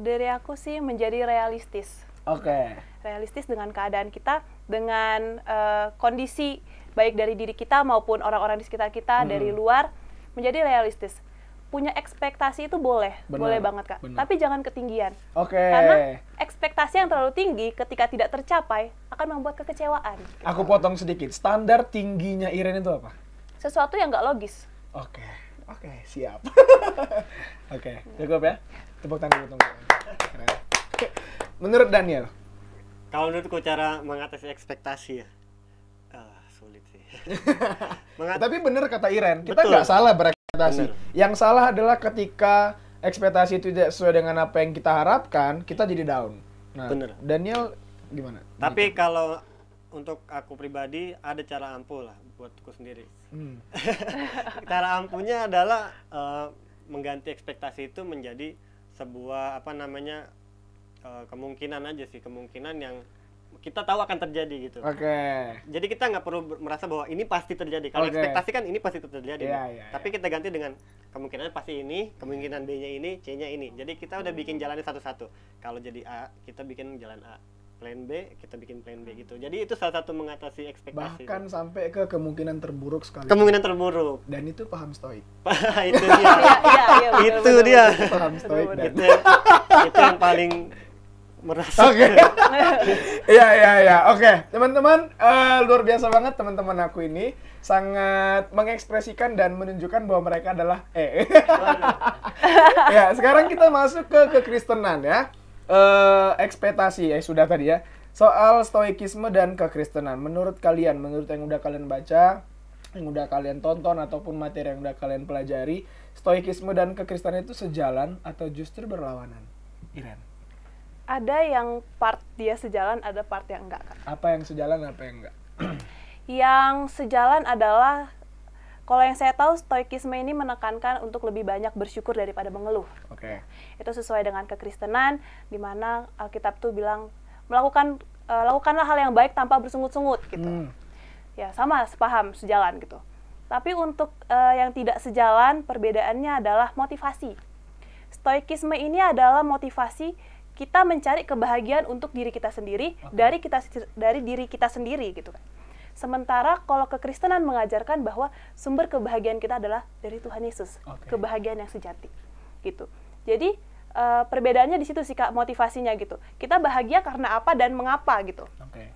Dari aku sih menjadi realistis.
Oke.
Realistis dengan keadaan kita, dengan kondisi baik dari diri kita maupun orang-orang di sekitar kita dari luar, menjadi realistis. Punya ekspektasi itu boleh banget Kak.
Benar.
Tapi jangan ketinggian.
Oke.
Karena ekspektasi yang terlalu tinggi ketika tidak tercapai akan membuat kekecewaan.
Aku potong sedikit. Standar tingginya Iren itu apa?
Sesuatu yang nggak logis.
Oke, siap. Oke, cukup ya. Tepuk tangan dulu. Keren. Menurut Daniel?
Kalau menurutku cara mengatasi ekspektasi ya, sulit sih.
Tapi bener kata Iren, kita
Betul.
nggak salah berekspektasi.
Bener.
Yang salah adalah ketika ekspektasi itu tidak sesuai dengan apa yang kita harapkan, kita jadi down. Nah,
Bener.
Daniel gimana?
Tapi kalau untuk aku pribadi ada cara ampuh lah buatku sendiri. Cara ampuhnya adalah mengganti ekspektasi itu menjadi sebuah kemungkinan aja sih, kemungkinan yang kita tahu akan terjadi gitu.
Oke.
Jadi kita nggak perlu merasa bahwa ini pasti terjadi. Kalau ekspektasi kan ini pasti terjadi. Tapi kita ganti dengan kemungkinan pasti ini, kemungkinan B-nya ini, C-nya ini. Jadi kita udah bikin jalannya satu-satu. Kalau jadi A, kita bikin jalan A. Plan B, kita bikin plan B gitu. Jadi itu salah satu mengatasi ekspektasi.
Bahkan sampai ke kemungkinan terburuk sekali.
Kemungkinan terburuk.
Dan itu paham stoik.
Itu dia. Itu dia.
Paham stoik.
Itu yang paling merasa.
Oke. Iya. Oke, teman-teman, luar biasa banget teman-teman aku ini, sangat mengekspresikan dan menunjukkan bahwa mereka adalah Ya, sekarang kita masuk ke kekristenan ya. Ekspektasi sudah tadi ya. Soal stoikisme dan kekristenan. Menurut kalian, menurut yang udah kalian baca, yang udah kalian tonton ataupun materi yang udah kalian pelajari, stoikisme dan kekristenan itu sejalan atau justru berlawanan? Iren.
Ada yang part dia sejalan, ada part yang enggak, Kak.
Apa yang sejalan, apa yang enggak?
Yang sejalan adalah, kalau yang saya tahu, stoikisme ini menekankan untuk lebih banyak bersyukur daripada mengeluh.
Oke.
Itu sesuai dengan kekristenan, di mana Alkitab tuh bilang, lakukanlah hal yang baik tanpa bersungut-sungut, gitu. Ya, sama, sepaham, sejalan, gitu. Tapi untuk yang tidak sejalan, perbedaannya adalah motivasi. Stoikisme ini adalah motivasi kita mencari kebahagiaan untuk diri kita sendiri, dari diri kita sendiri gitu kan. Sementara kalau kekristenan mengajarkan bahwa sumber kebahagiaan kita adalah dari Tuhan Yesus, kebahagiaan yang sejati gitu. Jadi perbedaannya di situ sih Kak, motivasinya gitu. Kita bahagia karena apa dan mengapa gitu.
Oke.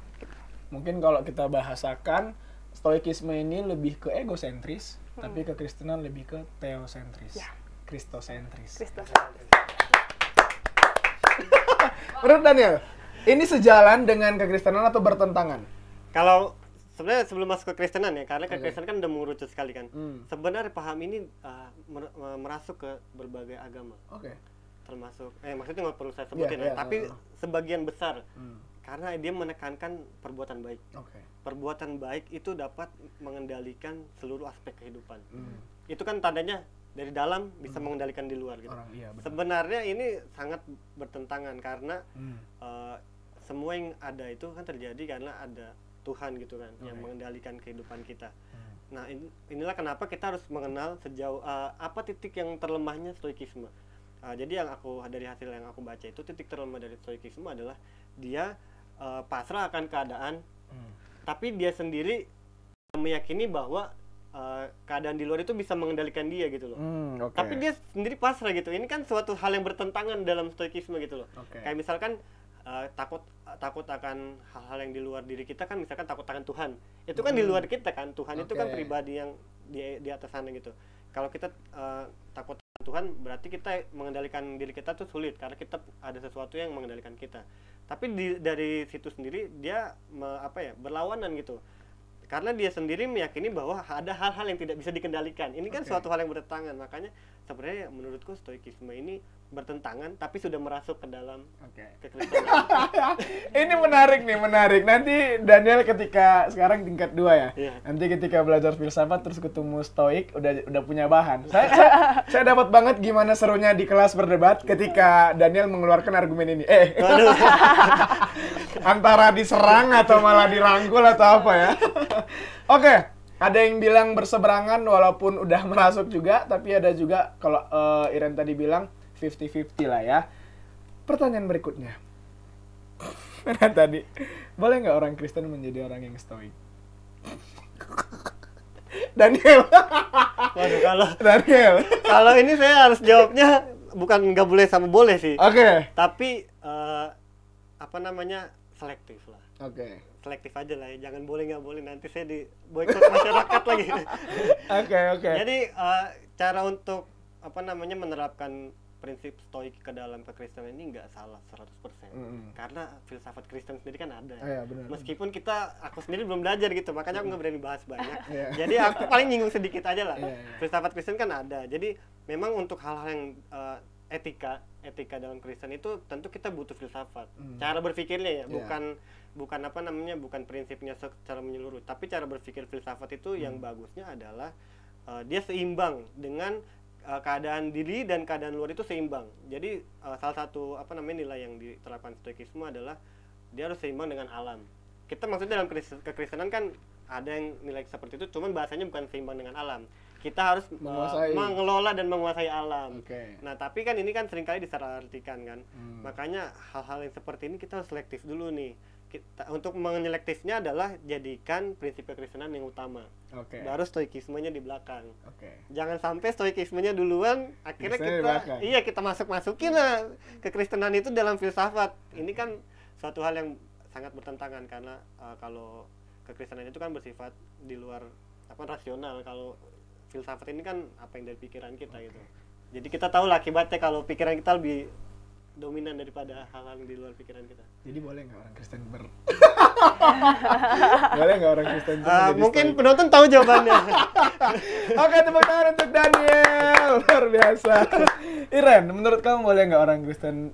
Mungkin kalau kita bahasakan, stoikisme ini lebih ke egosentris, tapi kekristenan lebih ke teosentris.
Ya.
Kristosentris.
Kristosentris.
Menurut Daniel, ini sejalan dengan kekristenan atau bertentangan?
Kalau sebenarnya sebelum masuk ke Kristenan ya, karena kekristenan kan udah mengerucut sekali kan. Sebenarnya paham ini merasuk ke berbagai agama. Termasuk, maksudnya nggak perlu saya sebutin tapi sebagian besar. Karena dia menekankan perbuatan baik. Perbuatan baik itu dapat mengendalikan seluruh aspek kehidupan. Itu kan tandanya dari dalam bisa mengendalikan di luar gitu. Sebenarnya ini sangat bertentangan karena semua yang ada itu kan terjadi karena ada Tuhan gitu kan yang mengendalikan kehidupan kita. Nah, inilah kenapa kita harus mengenal sejauh apa titik yang terlemahnya stoikisme. Jadi yang dari hasil yang aku baca itu, titik terlemah dari stoikisme adalah dia pasrah akan keadaan, tapi dia sendiri meyakini bahwa keadaan di luar itu bisa mengendalikan dia gitu loh. Tapi dia sendiri pasrah gitu. Ini kan suatu hal yang bertentangan dalam stoikisme gitu loh. Kayak misalkan takut akan hal-hal yang di luar diri kita kan, misalkan takut akan Tuhan. Itu kan di luar kita kan. Tuhan itu kan pribadi yang di atas sana gitu. Kalau kita takut akan Tuhan, berarti kita mengendalikan diri kita tuh sulit karena kita ada sesuatu yang mengendalikan kita. Tapi dari situ sendiri dia berlawanan gitu. Karena dia sendiri meyakini bahwa ada hal-hal yang tidak bisa dikendalikan. Ini kan suatu hal yang bertentangan. Makanya sebenarnya menurutku stoikisme ini bertentangan tapi sudah merasuk ke dalam kekristenan.
Ini menarik. Nanti Daniel ketika sekarang tingkat 2 ya. Yeah. Nanti ketika belajar filsafat terus ketemu stoik udah punya bahan. Saya dapat banget gimana serunya di kelas berdebat ketika Daniel mengeluarkan argumen ini. Antara diserang atau malah dirangkul atau apa ya. Oke, ada yang bilang berseberangan walaupun udah merasuk juga, tapi ada juga kalau Iren tadi bilang 50-50 lah ya. Pertanyaan berikutnya. Tadi, boleh nggak orang Kristen menjadi orang yang stoik? Daniel.
Waduh, kalau ini saya harus jawabnya bukan nggak boleh sama boleh sih.
Oke.
Tapi selektif lah.
Oke.
Selektif aja lah ya, jangan boleh nggak boleh, nanti saya di boikot masyarakat lagi.
Oke.
Jadi cara untuk menerapkan prinsip stoik ke dalam kekristenan ini nggak salah 100%. Karena filsafat Kristen sendiri kan ada.
Benar.
Meskipun aku sendiri belum belajar gitu, makanya aku nggak berani bahas banyak. Jadi aku paling nyinggung sedikit aja lah. Filsafat Kristen kan ada. Jadi memang untuk hal-hal yang etika dalam Kristen itu tentu kita butuh filsafat. Cara berpikirnya ya, bukan prinsipnya secara menyeluruh, tapi cara berpikir filsafat itu yang bagusnya adalah dia seimbang dengan keadaan diri dan keadaan luar itu seimbang. Jadi salah satu nilai yang diterapkan stoikisme adalah dia harus seimbang dengan alam. Kita maksudnya dalam kekristenan kan ada yang nilai seperti itu, cuman bahasanya bukan seimbang dengan alam. Kita harus mengelola dan menguasai alam. Nah, tapi kan ini kan seringkali disalahartikan kan. Makanya hal-hal yang seperti ini kita harus selektif dulu nih. Untuk menyelektifnya adalah jadikan prinsip kekristenan yang utama. Baru stoikismenya di belakang. Jangan sampai stoikismenya duluan, akhirnya kita masuk-masukin lah kekristenan itu dalam filsafat. Ini kan suatu hal yang sangat bertentangan karena kalau kekristenan itu kan bersifat di luar rasional. Kalau filsafat ini kan apa yang dari pikiran kita gitu. Jadi kita tahu lah akibatnya kalau pikiran kita lebih dominan daripada hal-hal yang di luar pikiran kita.
Jadi boleh nggak orang Kristen boleh nggak orang Kristen
mungkin stoik? Penonton tahu jawabannya.
Oke, tepuk tangan untuk Daniel, luar biasa. Iren, menurut kamu boleh nggak orang Kristen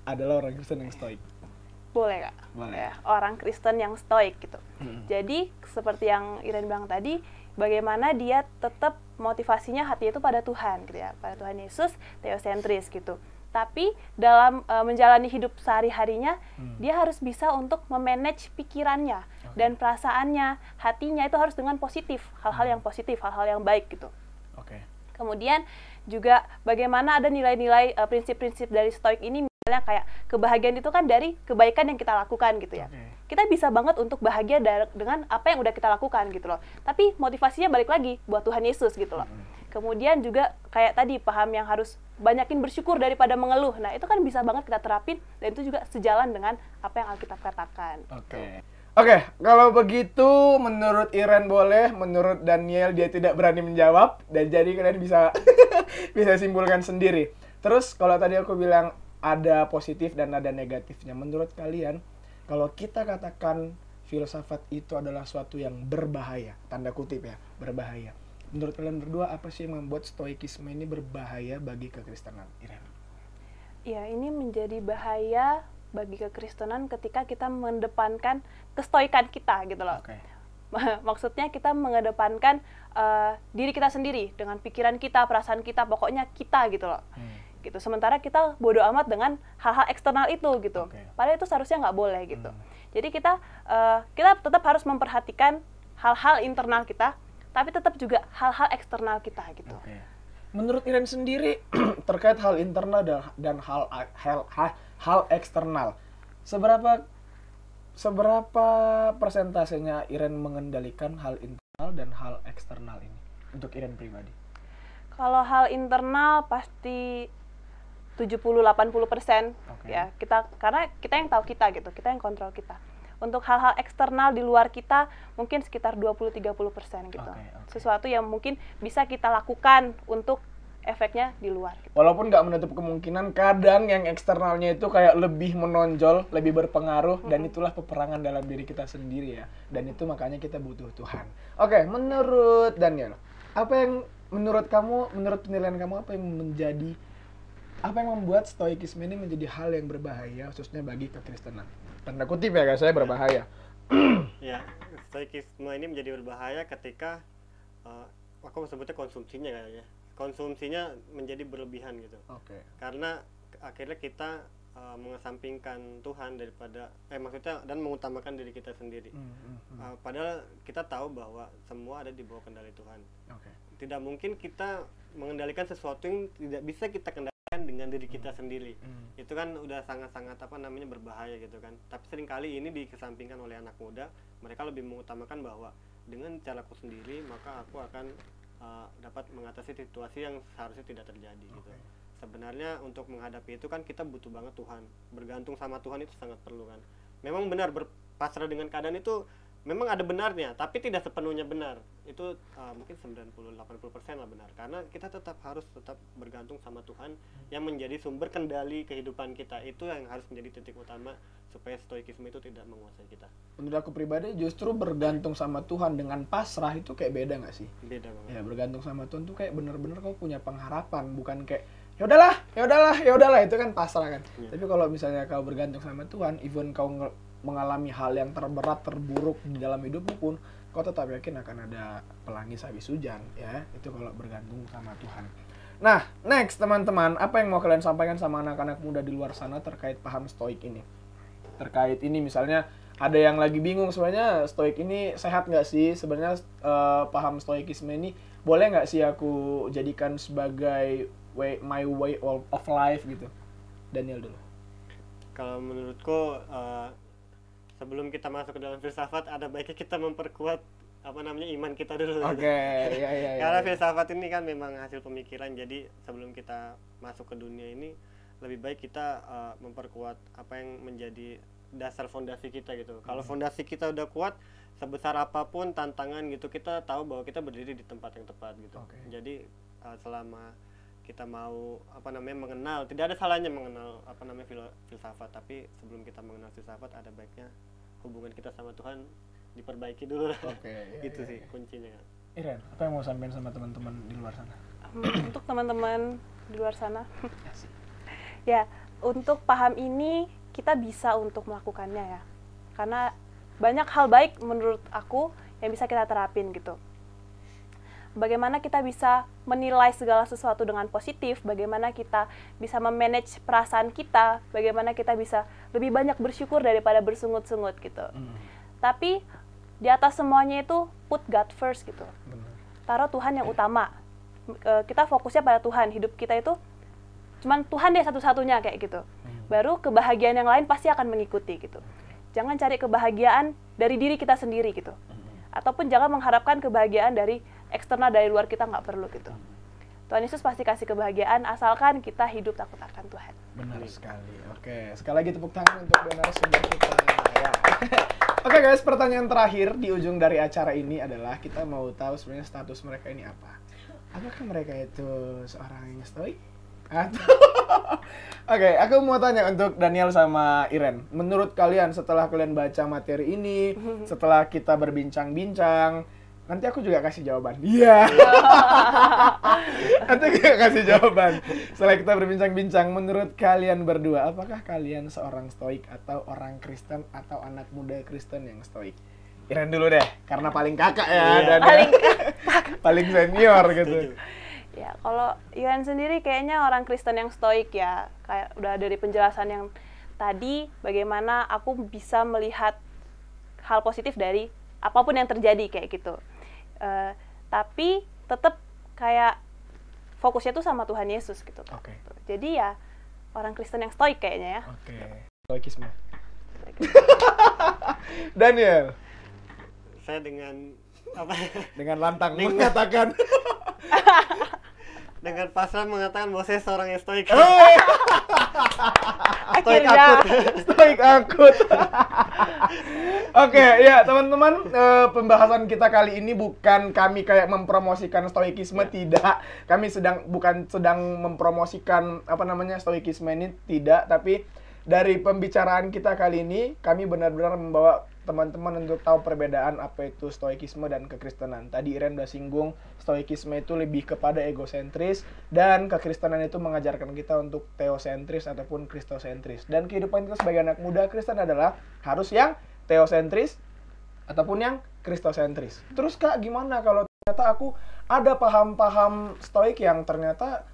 adalah orang Kristen yang stoik?
Boleh nggak? Boleh. Ya, orang Kristen yang stoik gitu. Jadi seperti yang Iren bilang tadi, bagaimana dia tetap motivasinya hatinya itu pada Tuhan gitu ya, pada Tuhan Yesus, teosentris gitu. Tapi dalam menjalani hidup sehari-harinya, dia harus bisa untuk memanage pikirannya dan perasaannya, hatinya itu harus dengan positif, hal-hal yang positif, hal-hal yang baik gitu. Kemudian juga bagaimana ada nilai-nilai prinsip-prinsip dari stoik ini, misalnya kayak kebahagiaan itu kan dari kebaikan yang kita lakukan gitu ya. Kita bisa banget untuk bahagia dengan apa yang udah kita lakukan gitu loh. Tapi motivasinya balik lagi buat Tuhan Yesus gitu loh. Kemudian juga kayak tadi paham yang harus banyakin bersyukur daripada mengeluh. Nah, itu kan bisa banget kita terapin dan itu juga sejalan dengan apa yang Alkitab katakan.
Oke, kalau begitu menurut Iren boleh, menurut Daniel dia tidak berani menjawab dan jadi kalian bisa bisa simpulkan sendiri. Terus kalau tadi aku bilang ada positif dan ada negatifnya. Menurut kalian kalau kita katakan filsafat itu adalah suatu yang berbahaya, tanda kutip ya, berbahaya. Menurut kalian berdua apa sih yang membuat stoikisme ini berbahaya bagi kekristenan, Iren?
Ya, ini menjadi bahaya bagi kekristenan ketika kita mengedepankan kestoikan kita gitu loh. Maksudnya kita mengedepankan diri kita sendiri dengan pikiran kita, perasaan kita, pokoknya kita gitu loh. Gitu. Sementara kita bodo amat dengan hal-hal eksternal itu gitu. Padahal itu seharusnya nggak boleh gitu. Jadi kita tetap harus memperhatikan hal-hal internal kita, tapi tetap juga hal-hal eksternal kita gitu.
Menurut Iren sendiri terkait hal internal dan hal eksternal, seberapa persentasenya Iren mengendalikan hal internal dan hal eksternal ini untuk Iren pribadi?
Kalau hal internal pasti 70-80% ya, karena kita yang tahu kita gitu, kita yang kontrol kita. Untuk hal-hal eksternal di luar kita mungkin sekitar 20-30% gitu. Sesuatu yang mungkin bisa kita lakukan untuk efeknya di luar. Gitu.
Walaupun nggak menutup kemungkinan kadang yang eksternalnya itu kayak lebih menonjol, lebih berpengaruh, dan itulah peperangan dalam diri kita sendiri ya. Dan itu makanya kita butuh Tuhan. Oke, menurut Daniel, apa yang menurut kamu, menurut penilaian kamu, apa yang membuat stoikisme ini menjadi hal yang berbahaya khususnya bagi kekristenan? Tanda kutip ya guys, saya berbahaya.
Ya, stoikisme ini menjadi berbahaya ketika aku sebutnya konsumsinya kayaknya. Konsumsinya menjadi berlebihan gitu.
Oke.
Karena akhirnya kita mengesampingkan Tuhan daripada maksudnya dan mengutamakan diri kita sendiri. Padahal kita tahu bahwa semua ada di bawah kendali Tuhan.
Okay.
Tidak mungkin kita mengendalikan sesuatu yang tidak bisa kita kendalikan dengan diri kita sendiri. Itu kan udah sangat-sangat berbahaya gitu kan. Tapi seringkali ini dikesampingkan oleh anak muda. Mereka lebih mengutamakan bahwa dengan caraku sendiri maka aku akan dapat mengatasi situasi yang seharusnya tidak terjadi gitu. Sebenarnya untuk menghadapi itu kan kita butuh banget Tuhan. Bergantung sama Tuhan itu sangat perlu kan. Memang benar berpasrah dengan keadaan itu memang ada benarnya, tapi tidak sepenuhnya benar. Itu mungkin 90-80% lah benar. Karena kita harus tetap bergantung sama Tuhan yang menjadi sumber kendali kehidupan kita. Itu yang harus menjadi titik utama supaya stoikisme itu tidak menguasai kita.
Menurut aku pribadi justru bergantung sama Tuhan dengan pasrah itu kayak beda nggak sih?
Beda banget.
Ya, bergantung sama Tuhan tuh kayak bener-bener kau punya pengharapan, bukan kayak ya udahlah itu kan pasrah kan. Tapi kalau misalnya kau bergantung sama Tuhan, even kau mengalami hal yang terberat, terburuk di dalam hidupmu pun, kau tetap yakin akan ada pelangi habis hujan ya. Itu kalau bergantung sama Tuhan. Nah, next teman-teman, apa yang mau kalian sampaikan sama anak-anak muda di luar sana terkait paham stoik ini? Terkait ini misalnya ada yang lagi bingung sebenarnya stoik ini sehat nggak sih? Sebenarnya paham stoikisme ini boleh nggak sih aku jadikan sebagai my way of life gitu? Daniel dulu.
Kalau menurutku sebelum kita masuk ke dalam filsafat ada baiknya kita memperkuat iman kita dulu.
Oke, ya.
Karena filsafat ini kan memang hasil pemikiran, jadi sebelum kita masuk ke dunia ini lebih baik kita memperkuat apa yang menjadi dasar fondasi kita gitu. Kalau fondasi kita udah kuat, sebesar apapun tantangan gitu, kita tahu bahwa kita berdiri di tempat yang tepat gitu. Jadi selama kita mau mengenal, tidak ada salahnya mengenal filsafat, tapi sebelum kita mengenal filsafat ada baiknya hubungan kita sama Tuhan diperbaiki dulu. Gitu sih kuncinya.
Iren, apa yang mau sampaikan sama teman-teman di luar sana?
Untuk teman-teman di luar sana, ya untuk paham ini kita bisa untuk melakukannya ya, karena banyak hal baik menurut aku yang bisa kita terapin gitu. Bagaimana kita bisa menilai segala sesuatu dengan positif, bagaimana kita bisa memanage perasaan kita, bagaimana kita bisa lebih banyak bersyukur daripada bersungut-sungut gitu. Tapi di atas semuanya itu put God first gitu. Taruh Tuhan yang utama. Kita fokusnya pada Tuhan, hidup kita itu cuman Tuhan deh satu-satunya kayak gitu. Baru kebahagiaan yang lain pasti akan mengikuti gitu. Jangan cari kebahagiaan dari diri kita sendiri gitu. Ataupun jangan mengharapkan kebahagiaan dari eksternal, dari luar, kita nggak perlu gitu. Tuhan Yesus pasti kasih kebahagiaan asalkan kita hidup takut akan Tuhan.
Benar sekali. Oke, sekali lagi tepuk tangan untuk narasumber kita. Ya. Oke guys, pertanyaan terakhir di ujung dari acara ini adalah kita mau tahu sebenarnya status mereka ini apa. Apakah mereka itu seorang yang stoik? Oke, aku mau tanya untuk Daniel sama Iren. Menurut kalian setelah kalian baca materi ini, setelah kita berbincang-bincang, nanti aku juga kasih jawaban. Iya. Nanti aku juga kasih jawaban. Setelah kita berbincang-bincang, menurut kalian berdua, apakah kalian seorang stoik atau orang Kristen atau anak muda Kristen yang stoik? Iren dulu deh, karena paling kakak ya, dan paling senior gitu.
Ya, kalau Iren sendiri kayaknya orang Kristen yang stoik ya. Kayak udah dari penjelasan yang tadi, bagaimana aku bisa melihat hal positif dari apapun yang terjadi kayak gitu. Tapi tetap kayak fokusnya tuh sama Tuhan Yesus gitu. Jadi ya orang Kristen yang stoik kayaknya ya.
Stoikisme. Daniel.
Saya dengan
dengan lantang mengatakan
dengan pasrah mengatakan bahwa saya seorang yang stoik.
Stoik akut. Oke, ya teman-teman, pembahasan kita kali ini bukan kami kayak mempromosikan stoikisme, tidak. Kami bukan sedang mempromosikan stoikisme ini, tidak. Tapi dari pembicaraan kita kali ini, kami benar-benar membawa teman-teman untuk tahu perbedaan apa itu stoikisme dan kekristenan. Tadi Iren udah singgung, stoikisme itu lebih kepada egosentris, dan kekristenan itu mengajarkan kita untuk teosentris ataupun kristosentris. Dan kehidupan kita sebagai anak muda Kristen adalah harus yang teosentris ataupun yang kristosentris. Terus Kak, gimana kalau ternyata aku ada paham-paham stoik yang ternyata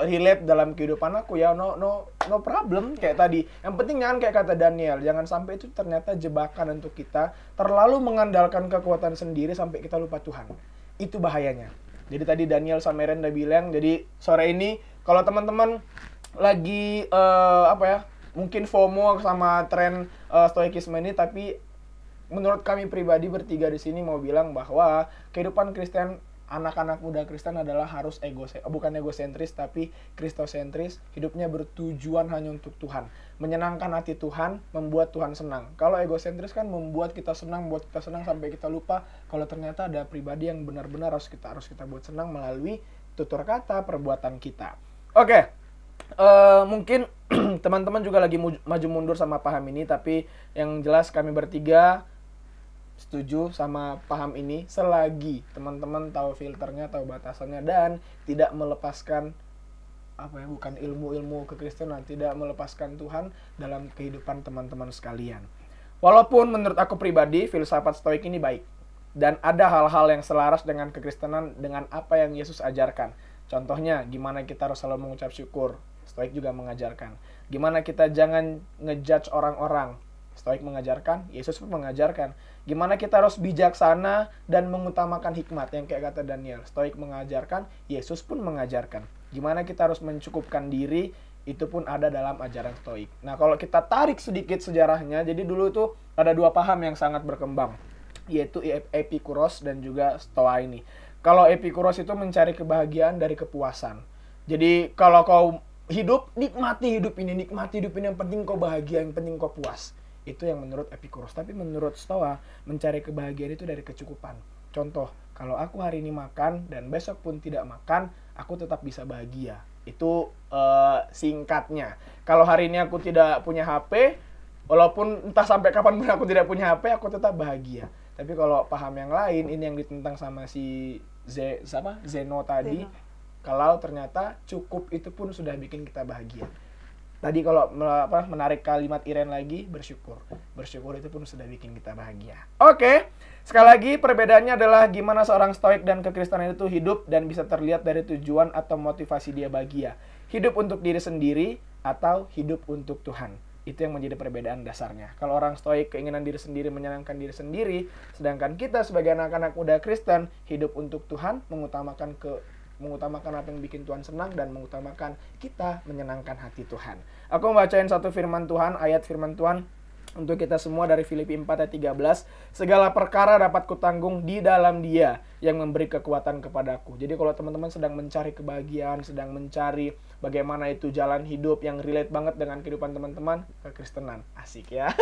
relate dalam kehidupan aku? Ya no problem kayak tadi. Yang penting jangan kayak kata Daniel, jangan sampai itu ternyata jebakan untuk kita, terlalu mengandalkan kekuatan sendiri sampai kita lupa Tuhan. Itu bahayanya. Jadi tadi Daniel sama Ren udah bilang, jadi sore ini kalau teman-teman lagi mungkin FOMO sama tren stoikisme ini, tapi menurut kami pribadi bertiga di sini mau bilang bahwa kehidupan Kristen, anak-anak muda Kristen adalah harus bukan egosentris tapi kristosentris. Hidupnya bertujuan hanya untuk Tuhan, menyenangkan hati Tuhan, membuat Tuhan senang. Kalau egosentris kan membuat kita senang sampai kita lupa kalau ternyata ada pribadi yang benar-benar harus kita buat senang melalui tutur kata, perbuatan kita. Oke. Mungkin teman-teman juga lagi maju mundur sama paham ini, tapi yang jelas kami bertiga setuju sama paham ini selagi teman-teman tahu filternya, tahu batasannya, dan tidak melepaskan bukan ilmu-ilmu kekristenan, tidak melepaskan Tuhan dalam kehidupan teman-teman sekalian. Walaupun menurut aku pribadi filsafat stoik ini baik dan ada hal-hal yang selaras dengan kekristenan, dengan apa yang Yesus ajarkan. Contohnya gimana kita harus selalu mengucap syukur, stoik juga mengajarkan. Gimana kita jangan ngejudge orang-orang, stoik mengajarkan, Yesus pun mengajarkan. Gimana kita harus bijaksana dan mengutamakan hikmat, yang kayak kata Daniel, stoik mengajarkan, Yesus pun mengajarkan. Gimana kita harus mencukupkan diri, itu pun ada dalam ajaran stoik. Nah, kalau kita tarik sedikit sejarahnya, jadi dulu tuh ada dua paham yang sangat berkembang, yaitu Epikuros dan juga Stoa ini. Kalau Epikuros itu mencari kebahagiaan dari kepuasan. Jadi kalau kau hidup, nikmati hidup ini, yang penting kau bahagia, yang penting kau puas. Itu yang menurut Epikuros. Tapi menurut Stoa, mencari kebahagiaan itu dari kecukupan. Contoh, kalau aku hari ini makan dan besok pun tidak makan, aku tetap bisa bahagia. Itu singkatnya. Kalau hari ini aku tidak punya HP, walaupun entah sampai kapan pun aku tidak punya HP, aku tetap bahagia. Tapi kalau paham yang lain, ini yang ditentang sama si Zeno tadi, kalau ternyata cukup itu pun sudah bikin kita bahagia. Tadi kalau menarik kalimat Iren lagi, bersyukur. Bersyukur itu pun sudah bikin kita bahagia. Oke, sekali lagi perbedaannya adalah gimana seorang stoik dan kekristenan itu hidup dan bisa terlihat dari tujuan atau motivasi dia bahagia. Hidup untuk diri sendiri atau hidup untuk Tuhan. Itu yang menjadi perbedaan dasarnya. Kalau orang stoik keinginan diri sendiri, menyenangkan diri sendiri, sedangkan kita sebagai anak-anak muda Kristen hidup untuk Tuhan, mengutamakan apa yang bikin Tuhan senang dan mengutamakan kita menyenangkan hati Tuhan. Aku membacain satu firman Tuhan, ayat firman Tuhan untuk kita semua dari Filipi 4 ayat 13. Segala perkara dapat kutanggung di dalam Dia yang memberi kekuatan kepadaku. Jadi kalau teman-teman sedang mencari kebahagiaan, sedang mencari bagaimana itu jalan hidup yang relate banget dengan kehidupan teman-teman, kekristenan. Asik ya.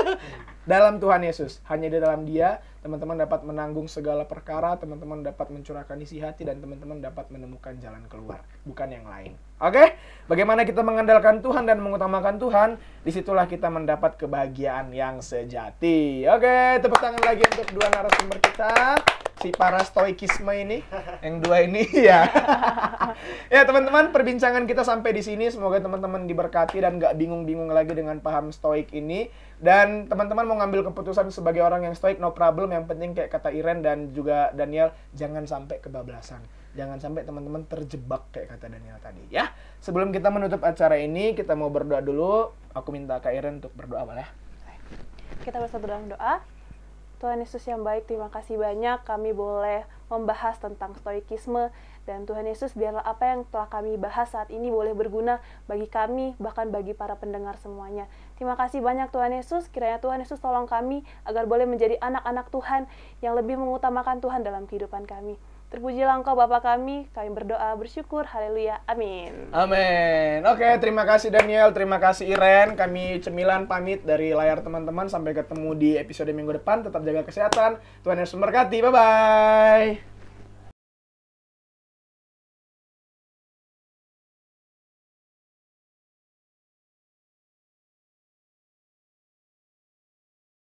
Dalam Tuhan Yesus, hanya di dalam Dia teman-teman dapat menanggung segala perkara, teman-teman dapat mencurahkan isi hati, dan teman-teman dapat menemukan jalan keluar, bukan yang lain. Oke? Bagaimana kita mengandalkan Tuhan dan mengutamakan Tuhan, disitulah kita mendapat kebahagiaan yang sejati. Oke, tepuk tangan lagi untuk dua narasumber kita, si para stoikisme ini, yang dua ini ya. Ya teman-teman, perbincangan kita sampai di sini. Semoga teman-teman diberkati dan gak bingung-bingung lagi dengan paham stoik ini. Dan teman-teman mau ngambil keputusan sebagai orang yang stoik, no problem. Yang penting kayak kata Iren dan juga Daniel, jangan sampai kebablasan. Jangan sampai teman-teman terjebak kayak kata Daniel tadi ya. Sebelum kita menutup acara ini, kita mau berdoa dulu. Aku minta Kak Iren untuk berdoa boleh?
Kita bersatu dalam doa. Tuhan Yesus yang baik, terima kasih banyak kami boleh membahas tentang stoikisme. Dan Tuhan Yesus, biarlah apa yang telah kami bahas saat ini boleh berguna bagi kami, bahkan bagi para pendengar semuanya. Terima kasih banyak Tuhan Yesus. Kiranya Tuhan Yesus tolong kami agar boleh menjadi anak-anak Tuhan yang lebih mengutamakan Tuhan dalam kehidupan kami. Terpujilah Engkau Bapa kami berdoa bersyukur, haleluya, amin.
Amin. Oke, terima kasih Daniel, terima kasih Iren. Kami Cemilan pamit dari layar teman-teman. Sampai ketemu di episode minggu depan. Tetap jaga kesehatan. Tuhan Yesus memberkati. Bye-bye.